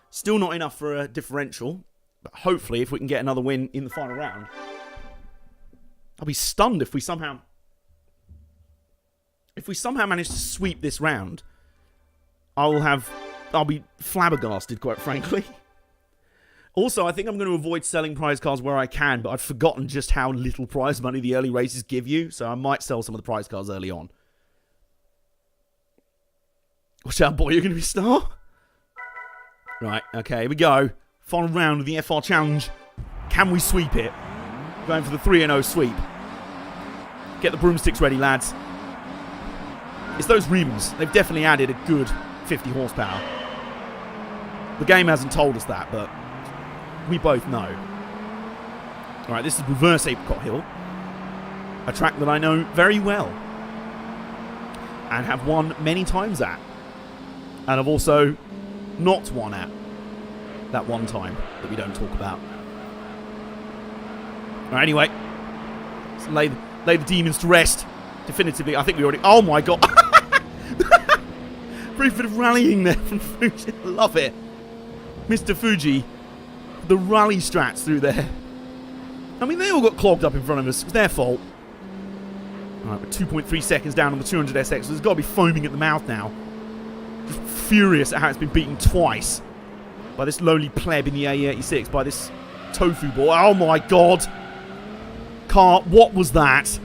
Still not enough for a differential. But hopefully, if we can get another win in the final round, I'll be stunned if we somehow manage to sweep this round. I'll be flabbergasted, quite frankly. Also, I think I'm going to avoid selling prize cars where I can, but I've forgotten just how little prize money the early races give you, so I might sell some of the prize cars early on. Watch out, boy, you're going to be a star. Right, okay, here we go. Final round of the FR Challenge. Can we sweep it? Going for the 3-0 sweep. Get the broomsticks ready, lads. It's those rims. They've definitely added a good 50 horsepower. The game hasn't told us that, but we both know. Alright, this is Reverse Apricot Hill. A track that I know very well. And have won many times at. And I've also not won at. That one time that we don't talk about. Alright, anyway. Let's lay the demons to rest. Definitively, I think we already... oh my god! Brief bit of rallying there from Fuji. Love it. Mr. Fuji. The rally strats through there. I mean, they all got clogged up in front of us. It was their fault. Alright, we're 2.3 seconds down on the 200SX. So it's got to be foaming at the mouth now. Just furious at how it's been beaten twice. By this lowly pleb in the AE86. By this tofu ball. Oh my god. Car, what was that?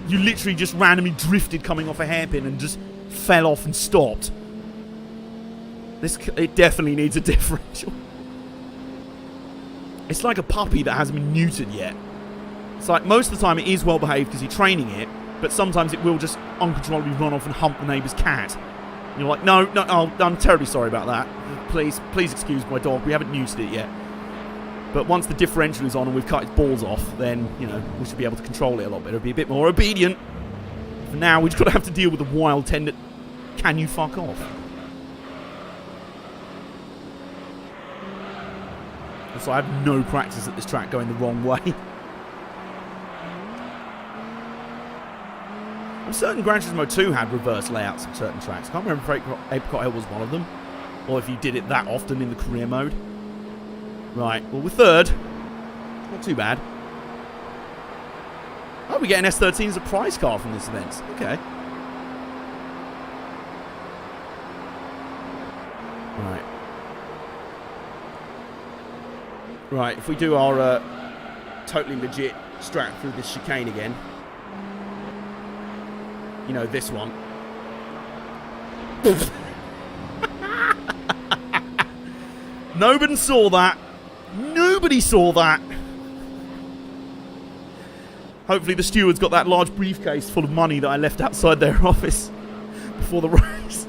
You literally just randomly drifted coming off a hairpin and just fell off and stopped. It definitely needs a differential. It's like a puppy that hasn't been neutered yet. It's like most of the time it is well behaved because you're training it, but sometimes it will just uncontrollably run off and hump the neighbour's cat. And you're like, no, oh, I'm terribly sorry about that. Please excuse my dog. We haven't neutered it yet. But once the differential is on and we've cut its balls off, then, you know, we should be able to control it a lot better. Be a bit more obedient. For now, we've got to have to deal with the wild tender. Can you fuck off? so I have no practice at this track going the wrong way. I'm certain Gran Turismo 2 had reverse layouts on certain tracks. I can't remember if Apricot Hill was one of them, or if you did it that often in the career mode. Right, well, we're third. Not too bad. Oh, we get an S13 as a prize car from this event. Okay. Right. Right, if we do our totally legit strat through this chicane again. You know, this one. Nobody saw that. Nobody saw that. Hopefully the steward's got that large briefcase full of money that I left outside their office before the race.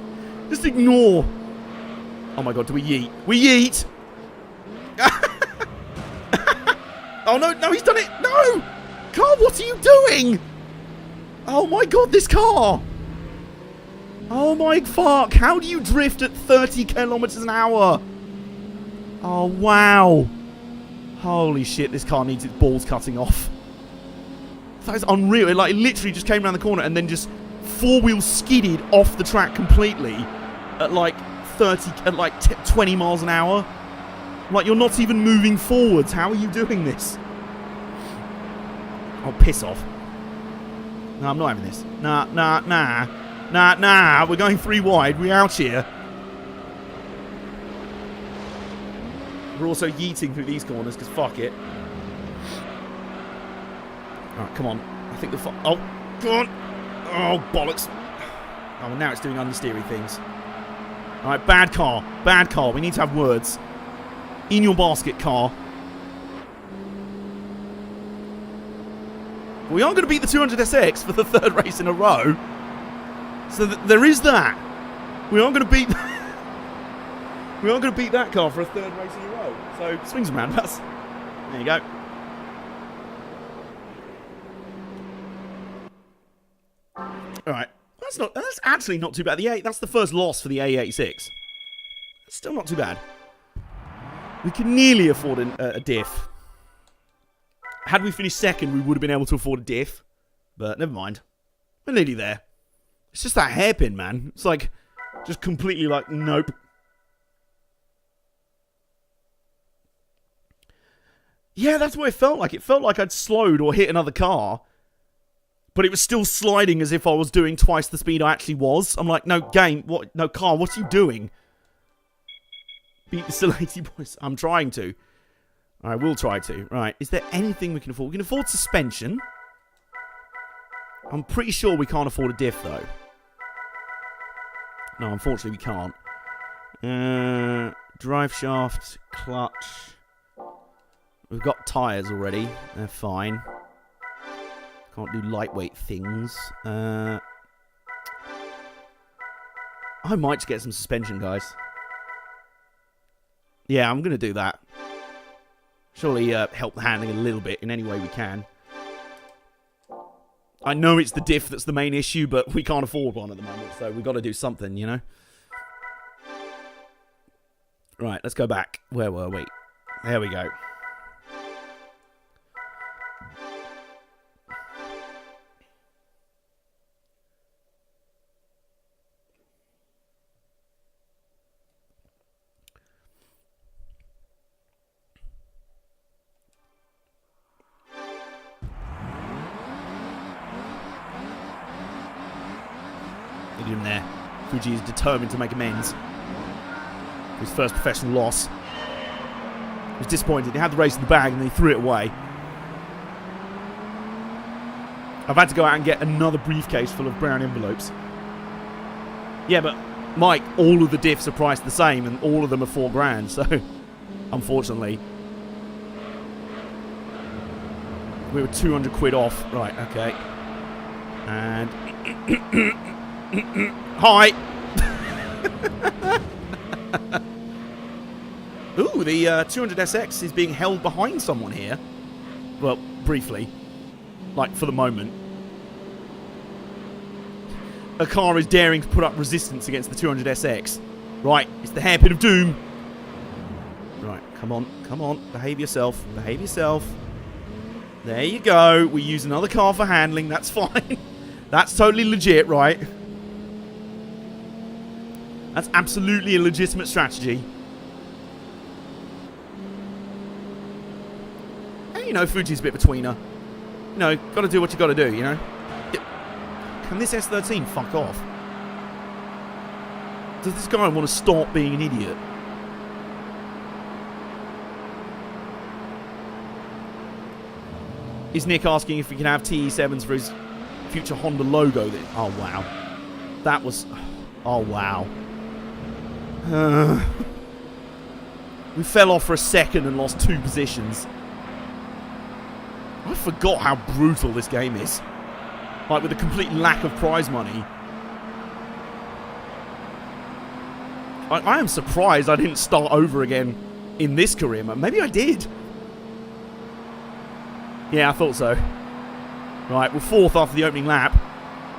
Just ignore. Oh my god, do we yeet? We yeet! Oh no, no, he's done it! No! Car, what are you doing? Oh my god, this car! Oh my fuck, how do you drift at 30 kilometers an hour? Oh wow. Holy shit, this car needs its balls cutting off. That is unreal. It literally just came around the corner and then just four-wheel skidded off the track completely at like 20 miles an hour. Like, you're not even moving forwards. How are you doing this? Oh, piss off. No, I'm not having this. Nah. We're going 3 wide. We're out here. We're also yeeting through these corners because fuck it. Alright, come on. I think the oh, come on. Oh, bollocks. Oh, well, now it's doing understeery things. Alright, bad car. Bad car. We need to have words. In your basket, car. We are going to beat the 200SX for the 3rd race in a row. So there is that. We are going to beat... we are going to beat that car for a 3rd race in a row. So, swings and roundabouts. There you go. Alright. That's actually not too bad. That's the first loss for the A86. It's still not too bad. We can nearly afford a diff. Had we finished 2nd, we would have been able to afford a diff. But never mind. We're nearly there. It's just that hairpin, man. It's like, just completely like, nope. Yeah, that's what it felt like. It felt like I'd slowed or hit another car. But it was still sliding as if I was doing twice the speed I actually was. I'm like, no, game, what? No, car, what are you doing? Beat the Salati boys. I'm trying to. I will try to. Right, is there anything we can afford? We can afford suspension. I'm pretty sure we can't afford a diff, though. No, unfortunately we can't. Drive shaft, clutch. We've got tyres already. They're fine. Can't do lightweight things. I might just get some suspension, guys. Yeah, I'm going to do that. Surely help the handling a little bit in any way we can. I know it's the diff that's the main issue, but we can't afford one at the moment, so we've got to do something, you know? Right, let's go back. Where were we? There we go. Look at him there. Fuji is determined to make amends. His first professional loss. He was disappointed. He had the race in the bag and then he threw it away. I've had to go out and get another briefcase full of brown envelopes. Yeah, but Mike, all of the diffs are priced the same and all of them are $4,000, so unfortunately. We were 200 quid off. Right, okay. And... Hi! Ooh, the 200SX is being held behind someone here. Well, briefly. Like, for the moment. A car is daring to put up resistance against the 200SX. Right, it's the hairpin of doom. Right, come on, come on. Behave yourself. Behave yourself. There you go. We use another car for handling. That's fine. That's totally legit, right? That's absolutely a legitimate strategy. And, you know, Fuji's a bit of a tweener. You know, got to do what you got to do, you know? Can this S13 fuck off? Does this guy want to stop being an idiot? Is Nick asking if we can have TE7s for his future Honda logo? Oh, wow. That was... Oh, wow. We fell off for a second and lost 2 positions. I forgot how brutal this game is. Like, with a complete lack of prize money. I am surprised I didn't start over again in this career mode. Maybe I did. Yeah, I thought so. Right, we're 4th after the opening lap.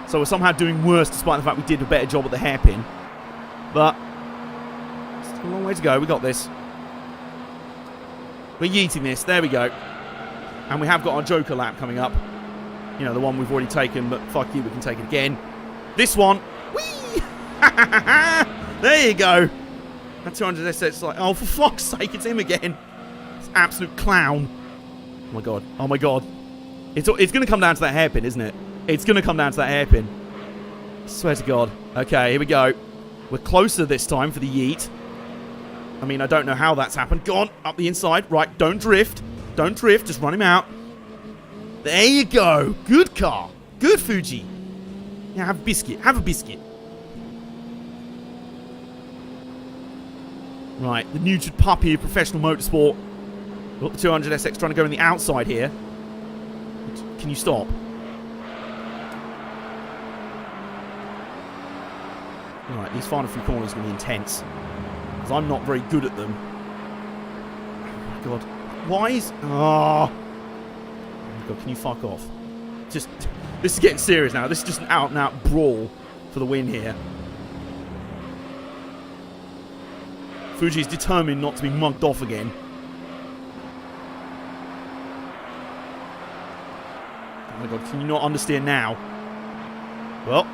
So we're somehow doing worse despite the fact we did a better job at the hairpin. But, still a long way to go. We got this. We're yeeting this. There we go. And we have got our Joker lap coming up. You know, the one we've already taken, but fuck you, we can take it again. This one. Whee! There you go. That 200SX is like, oh, for fuck's sake, it's him again. It's an absolute clown. Oh my god. Oh my god. It's going to come down to that hairpin, isn't it? It's going to come down to that hairpin. I swear to god. Okay, here we go. We're closer this time for the yeet. I mean, I don't know how that's happened. Go on, up the inside. Right, don't drift. Don't drift, just run him out. There you go. Good car. Good Fuji. Yeah, have a biscuit. Have a biscuit. Right, the neutered puppy of professional motorsport. Got the 200SX trying to go on the outside here. Can you stop? Right, these final few corners are going to be intense. Because I'm not very good at them. Oh my god. Why is... Oh. God, can you fuck off? Just, this is getting serious now. This is just an out-and-out brawl for the win here. Fuji's determined not to be mugged off again. Oh my god, can you not understand now? Well,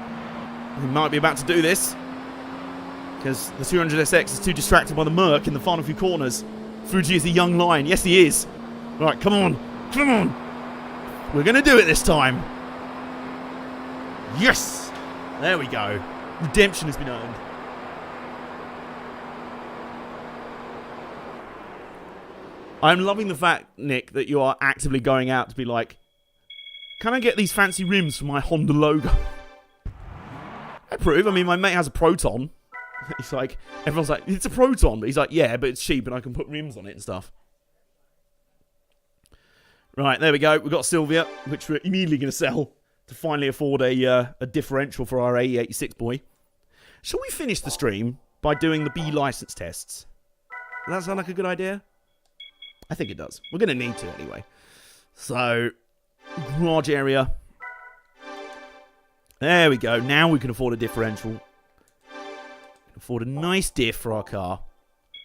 we might be about to do this. Because the 200SX is too distracted by the Merc in the final few corners. Fuji is a young lion. Yes, he is. Right, come on. Come on. We're going to do it this time. Yes! There we go. Redemption has been earned. I'm loving the fact, Nick, that you are actively going out to be like, can I get these fancy rims for my Honda logo? I approve. I mean, my mate has a Proton. He's like, everyone's like, it's a Proton. But he's like, yeah, but it's cheap and I can put rims on it and stuff. Right, there we go. We've got Sylvia, which we're immediately going to sell to finally afford a differential for our AE86 boy. Shall we finish the stream by doing the B license tests? Does that sound like a good idea? I think it does. We're going to need to anyway. So, garage area. There we go. Now we can afford a differential. Afford a nice diff for our car.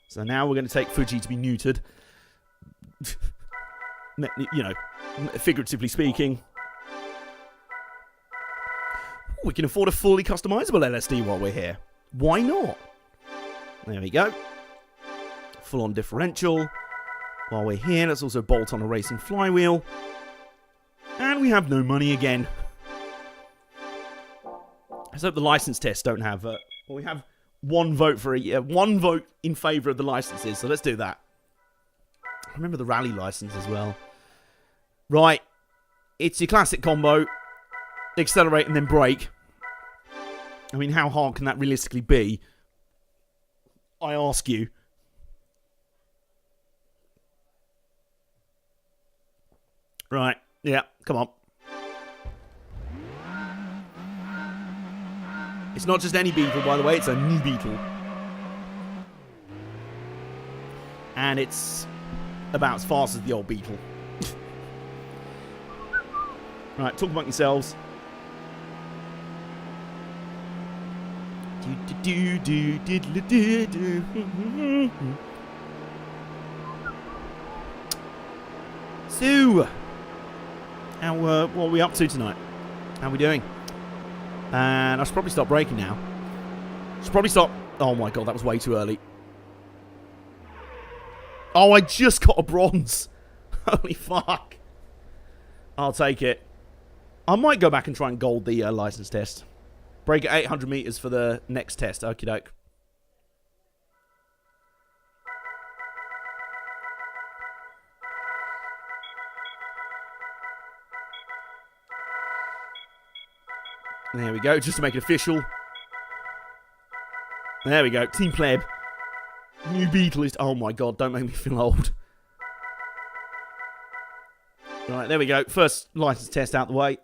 So now we're going to take Fuji to be neutered. You know, figuratively speaking. We can afford a fully customizable LSD while we're here. Why not? There we go. Full-on differential. While we're here, let's also bolt on a racing flywheel. And we have no money again. Let's hope the license tests don't have... well, we have one vote for one vote in favour of the licenses, so let's do that. I remember the rally license as well. Right. It's your classic combo. Accelerate and then brake. I mean, how hard can that realistically be? I ask you. Right. Yeah, come on. It's not just any Beetle, by the way. It's a new Beetle. And it's about as fast as the old Beetle. Right, talk among yourselves. So, what are we up to tonight? How are we doing? And I should probably stop braking now. Should probably stop. Oh my god, that was way too early. Oh, I just got a bronze. Holy fuck. I'll take it. I might go back and try and gold the license test. Brake at 800 meters for the next test. Okie doke. There we go, just to make it official. There we go, Team Pleb. New Beetlist. Oh my god, don't make me feel old. Right, there we go. First license test out the way.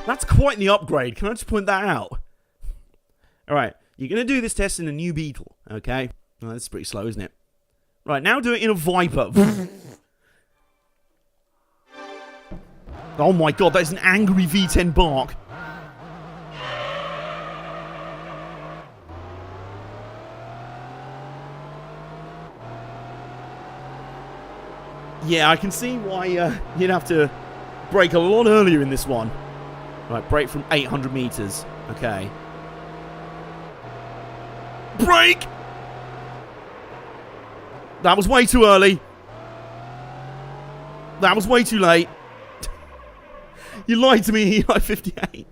That's quite the upgrade. Can I just point that out? Alright, you're going to do this test in a new Beetle, okay? Oh, that's pretty slow, isn't it? Right, now do it in a Viper. Oh my god, that is an angry V10 bark. Yeah, I can see why you'd have to brake a lot earlier in this one. Right, brake from 800 meters. Okay. Brake! That was way too early. That was way too late. You lied to me, Eli 58.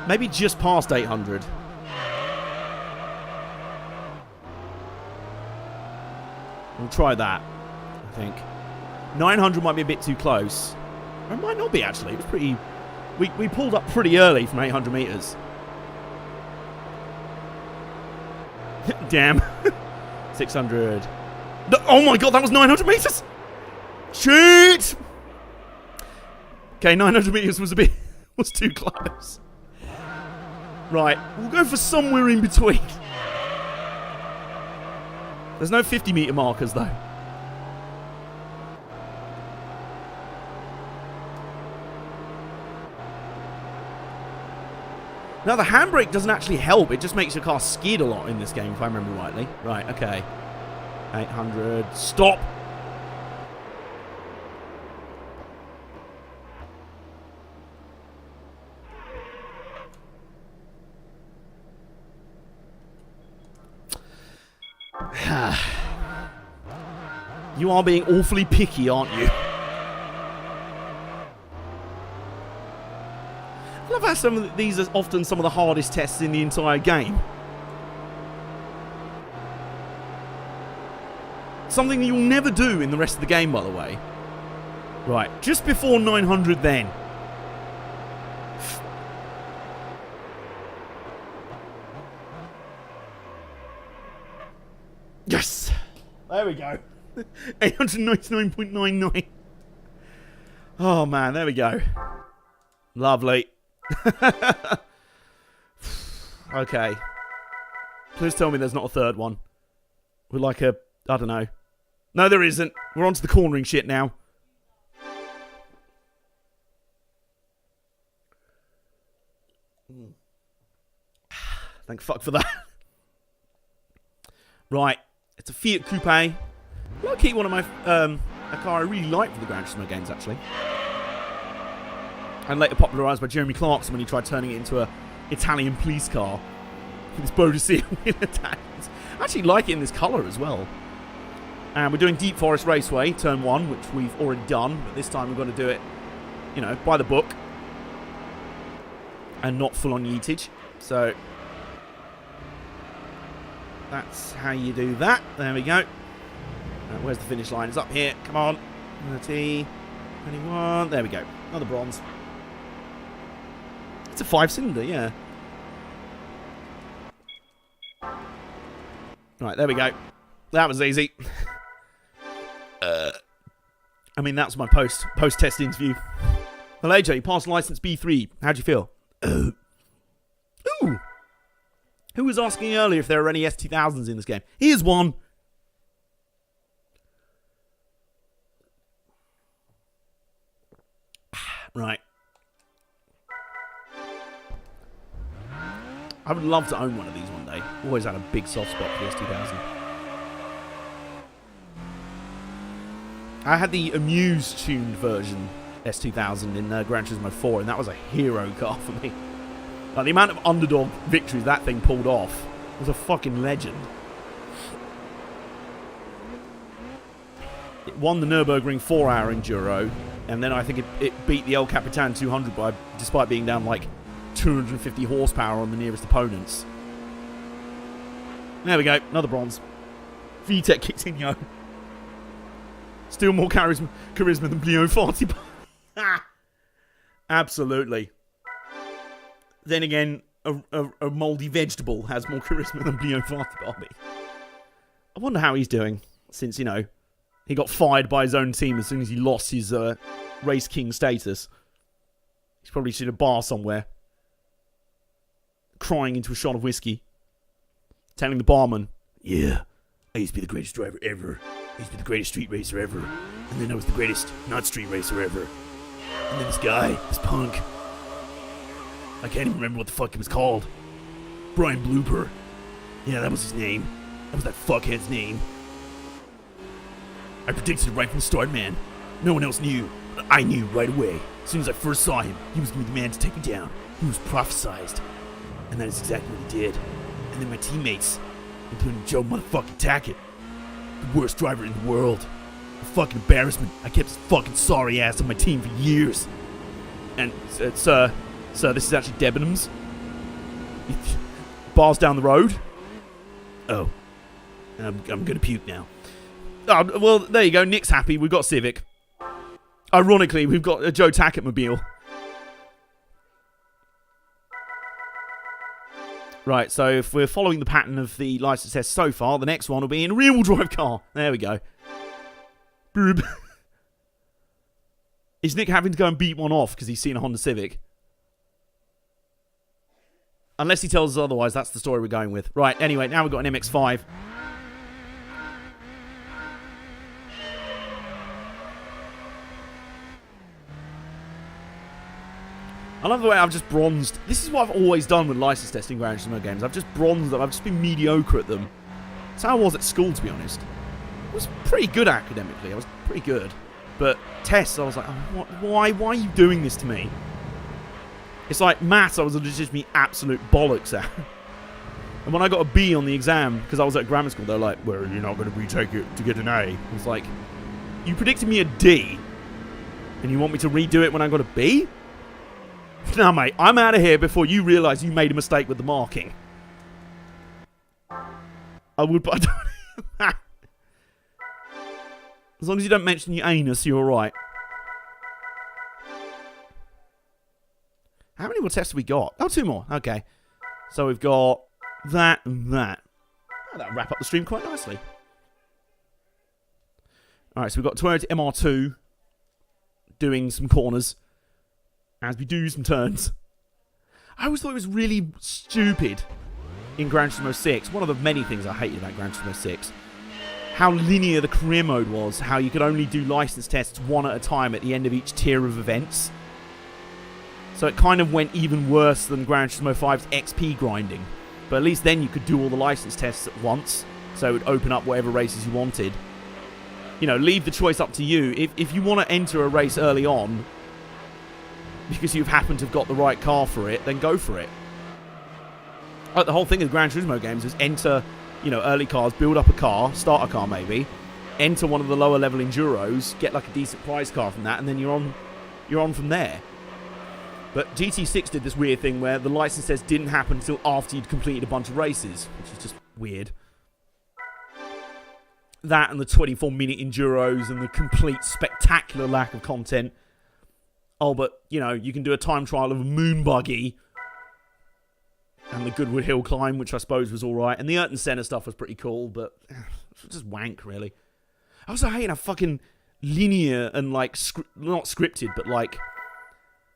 Maybe just past 800. We'll try that, I think. 900 might be a bit too close. Or it might not be, actually. It was pretty... We pulled up pretty early from 800 meters. Damn. 600. No, oh my god, that was 900 meters! Shit! Okay, 900 meters was a bit... was too close. Right, we'll go for somewhere in between. There's no 50 meter markers, though. Now, the handbrake doesn't actually help. It just makes your car skid a lot in this game, if I remember rightly. Right, okay. 800. Stop! You are being awfully picky, aren't you? I love how some of these are often some of the hardest tests in the entire game. Something you'll never do in the rest of the game, by the way. Right, just before 900 then. Yes! There we go. 899.99. Oh man, there we go. Lovely. Okay. Please tell me there's not a third one. With like a... I don't know. No, there isn't. We're on to the cornering shit now. Thank fuck for that. Right. It's a Fiat Coupe. Low-key one of my... a car I really like for the Gran Turismo games, actually. And later popularised by Jeremy Clarkson when he tried turning it into a Italian police car. With this Bodicea wheel attacks. I actually like it in this colour as well. And we're doing Deep Forest Raceway, turn 1, which we've already done. But this time we've got to do it, you know, by the book. And not full-on yeetage. So... that's how you do that. There we go. Where's the finish line? It's up here. Come on. 30. 21. There we go. Another bronze. It's a 5-cylinder, yeah. Right, there we go. That was easy. I mean, that's my post-test interview. Well, AJ, you passed license B3. How'd you feel? Ooh. Who was asking earlier if there are any S2000s in this game? Here's one. Right. I would love to own one of these one they? Always had a big soft spot for the S2000. I had the Amuse-tuned version S2000 in Gran Turismo 4, and that was a hero car for me. Like, the amount of underdog victories that thing pulled off was a fucking legend. It won the Nürburgring 4-hour Enduro, and then I think it beat the El Capitan 200 despite being down like 250 horsepower on the nearest opponents. There we go, another bronze. VTEC kicks in, yo. Still more charisma than Blio Farty. Absolutely. Then again, a mouldy vegetable has more charisma than Blio Farty Barbie. I wonder how he's doing, since, you know, he got fired by his own team as soon as he lost his race king status. He's probably sitting in a bar somewhere, crying into a shot of whiskey, telling the barman, "Yeah, I used to be the greatest driver ever. I used to be the greatest street racer ever. And then I was the greatest not street racer ever. And then this guy, this punk, I can't even remember what the fuck he was called. Brian Blooper. Yeah, that was his name. That was that fuckhead's name. I predicted it right from the start, man. No one else knew, but I knew right away. As soon as I first saw him, he was going to be the man to take me down. He was prophesized. And that is exactly what he did. And then my teammates, including Joe motherfucking Tackett, the worst driver in the world. A fucking embarrassment. I kept his fucking sorry ass on my team for years. And, sir, this is actually Debenhams. Bars down the road. Oh. I'm gonna puke now. Oh, well, there you go. Nick's happy. We've got Civic. Ironically, we've got a Joe Tackett mobile. Right, so if we're following the pattern of the license test so far, the next one will be in a rear-wheel drive car. There we go. Boob. Is Nick having to go and beat one off because he's seen a Honda Civic? Unless he tells us otherwise, that's the story we're going with. Right, anyway, now we've got an MX-5. I love the way I've just bronzed. This is what I've always done with license testing Gran Turismo games. I've just bronzed them. I've just been mediocre at them. That's how I was at school, to be honest. I was pretty good academically. I was pretty good. But tests, I was like, oh, why are you doing this to me? It's like maths, I was just me absolute bollocks at. And when I got a B on the exam, because I was at grammar school, they're like, well, you're not going to retake it to get an A. It's like, you predicted me a D, and you want me to redo it when I got a B? Now, mate, I'm out of here before you realise you made a mistake with the marking. I would, but I don't. As long as you don't mention your anus, you're alright. How many more tests have we got? Oh, 2 more. Okay. So we've got that and that. Oh, that'll wrap up the stream quite nicely. Alright, so we've got Toyota MR2 doing some corners as we do some turns. I always thought it was really stupid in Gran Turismo 6. One of the many things I hated about Gran Turismo 6. How linear the career mode was. How you could only do license tests one at a time at the end of each tier of events. So it kind of went even worse than Gran Turismo 5's XP grinding. But at least then you could do all the license tests at once. So it would open up whatever races you wanted. You know, leave the choice up to you. If you want to enter a race early on, because you've happened to have got the right car for it, then go for it. Like the whole thing of Gran Turismo games is enter, you know, early cars, build up a car, start a car maybe, enter one of the lower level Enduros, get like a decent prize car from that, and then you're on from there. But GT6 did this weird thing where the license test didn't happen until after you'd completed a bunch of races, which is just weird. That and the 24-minute Enduros and the complete spectacular lack of content. Oh, but, you know, you can do a time trial of a moon buggy and the Goodwood Hill climb, which I suppose was alright. And the Ayrton Senna stuff was pretty cool, but it was just wank, really. I also hate how fucking linear and, like, not scripted, but, like,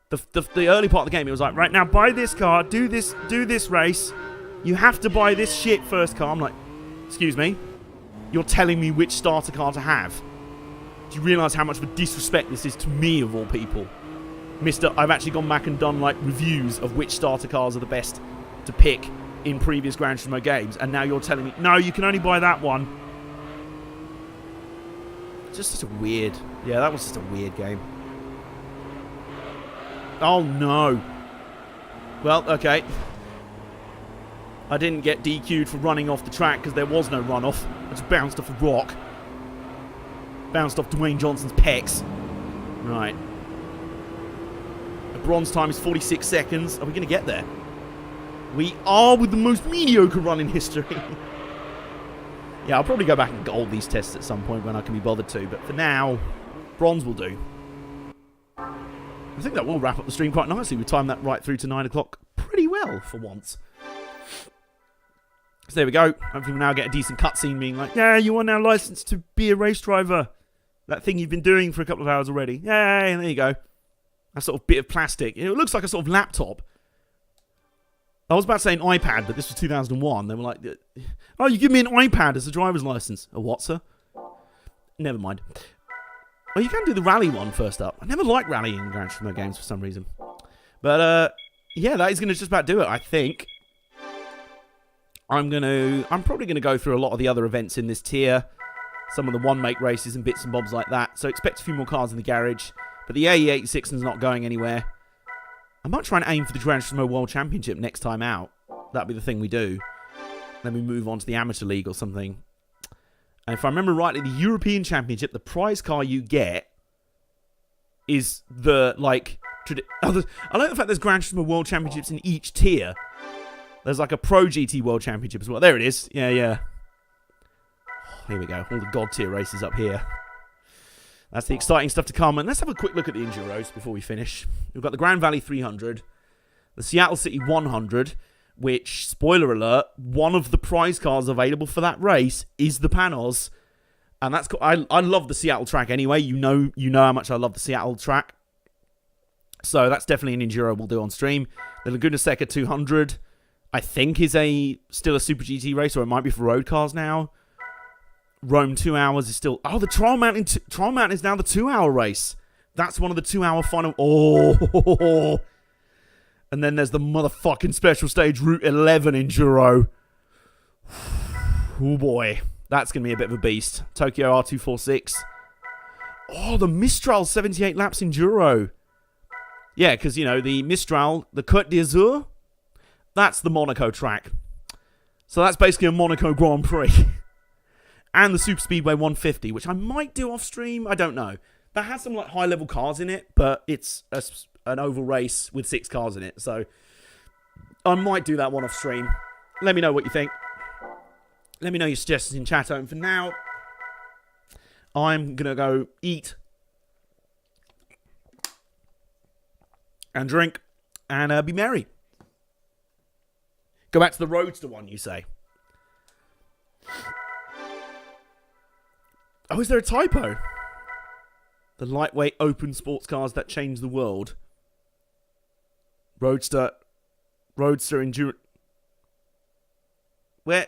the early part of the game, it was like, right, now buy this car, do this race. You have to buy this shit first car. I'm like, excuse me? You're telling me which starter car to have? Do you realise how much of a disrespect this is to me, of all people? I've actually gone back and done, like, reviews of which starter cars are the best to pick in previous Gran Turismo games, and now you're telling me, no, you can only buy that one. Just such a weird... Yeah, that was just a weird game. Oh, no. Well, okay. I didn't get DQ'd for running off the track because there was no runoff. I just bounced off a rock. Bounced off Dwayne Johnson's pecs. Right. The bronze time is 46 seconds. Are we going to get there? We are, with the most mediocre run in history. Yeah, I'll probably go back and gold these tests at some point when I can be bothered to. But for now, bronze will do. I think that will wrap up the stream quite nicely. We timed that right through to 9 o'clock pretty well for once. So there we go. Hopefully we'll now get a decent cutscene being like, yeah, you are now licensed to be a race driver. That thing you've been doing for a couple of hours already. Yay, and there you go. A sort of bit of plastic. It looks like a sort of laptop. I was about to say an iPad, but this was 2001. They were like, oh, you give me an iPad as a driver's license. A what, sir? Never mind. Well, you can do the rally one first up. I never liked rallying in Gran Turismo games for some reason. But, yeah, that is going to just about do it, I think. I'm probably going to go through a lot of the other events in this tier. Some of the one-make races and bits and bobs like that. So expect a few more cars in the garage. But the AE86 is not going anywhere. I might try and aim for the Gran Turismo World Championship next time out. That'll be the thing we do. Then we move on to the Amateur League or something. And if I remember rightly, the European Championship, the prize car you get is the, like... I like the fact there's Gran Turismo World Championships in each tier. There's like a Pro GT World Championship as well. There it is. Yeah, yeah. Here we go. All the God tier races up here. That's the exciting stuff to come. And let's have a quick look at the Enduros before we finish. We've got the Grand Valley 300, the Seattle City 100, which, spoiler alert, one of the prize cars available for that race is the Panos. And that's cool. I love the Seattle track anyway. You know how much I love the Seattle track. So that's definitely an Enduro we'll do on stream. The Laguna Seca 200, I think, is still a Super GT race, or it might be for road cars now. Rome 2 hours is still... Oh, the Trial Mountain is now the 2-hour race. That's one of the 2-hour final... Oh! And then there's the motherfucking special stage Route 11 Enduro. Oh, boy. That's going to be a bit of a beast. Tokyo R246. Oh, the Mistral 78 laps Enduro. Yeah, because, you know, the Mistral, the Côte d'Azur, that's the Monaco track. So that's basically a Monaco Grand Prix. And the Super Speedway 150, which I might do off stream. I don't know. That has some like high-level cars in it, but it's an oval race with 6 cars in it. So I might do that one off stream. Let me know what you think. Let me know your suggestions in chat. And for now, I'm going to go eat and drink and be merry. Go back to the Roadster one, you say? Oh, is there a typo? The lightweight open sports cars that change the world. Roadster Enduro. Where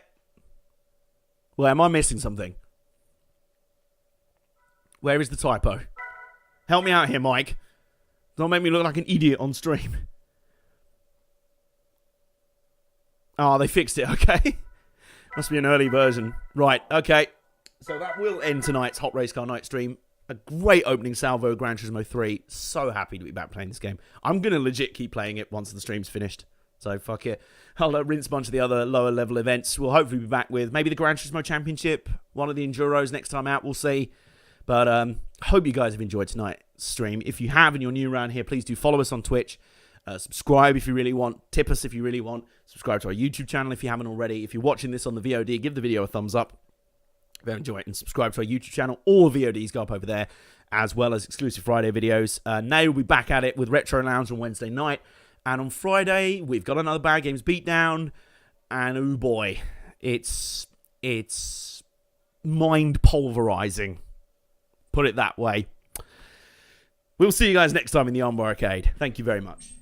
am I missing something? Where is the typo? Help me out here, Mike. Don't make me look like an idiot on stream. Oh, they fixed it, okay. Must be an early version. Right, okay. So that will end tonight's Hot Race Car Night stream. A great opening salvo of Gran Turismo 3. So happy to be back playing this game. I'm going to legit keep playing it once the stream's finished. So fuck it. I'll rinse a bunch of the other lower level events. We'll hopefully be back with maybe the Gran Turismo Championship. One of the Enduros next time out. We'll see. But I hope you guys have enjoyed tonight's stream. If you have and you're new around here, please do follow us on Twitch. Subscribe if you really want. Tip us if you really want. Subscribe to our YouTube channel if you haven't already. If you're watching this on the VOD, give the video a thumbs up. If you enjoy it, and subscribe to our YouTube channel. All VODs go up over there, as well as exclusive Friday videos. Nay will be back at it with Retro Lounge on Wednesday night. And on Friday, we've got another Bad Games Beatdown. And oh boy, it's mind pulverizing. Put it that way. We'll see you guys next time in the Armbar Arcade. Thank you very much.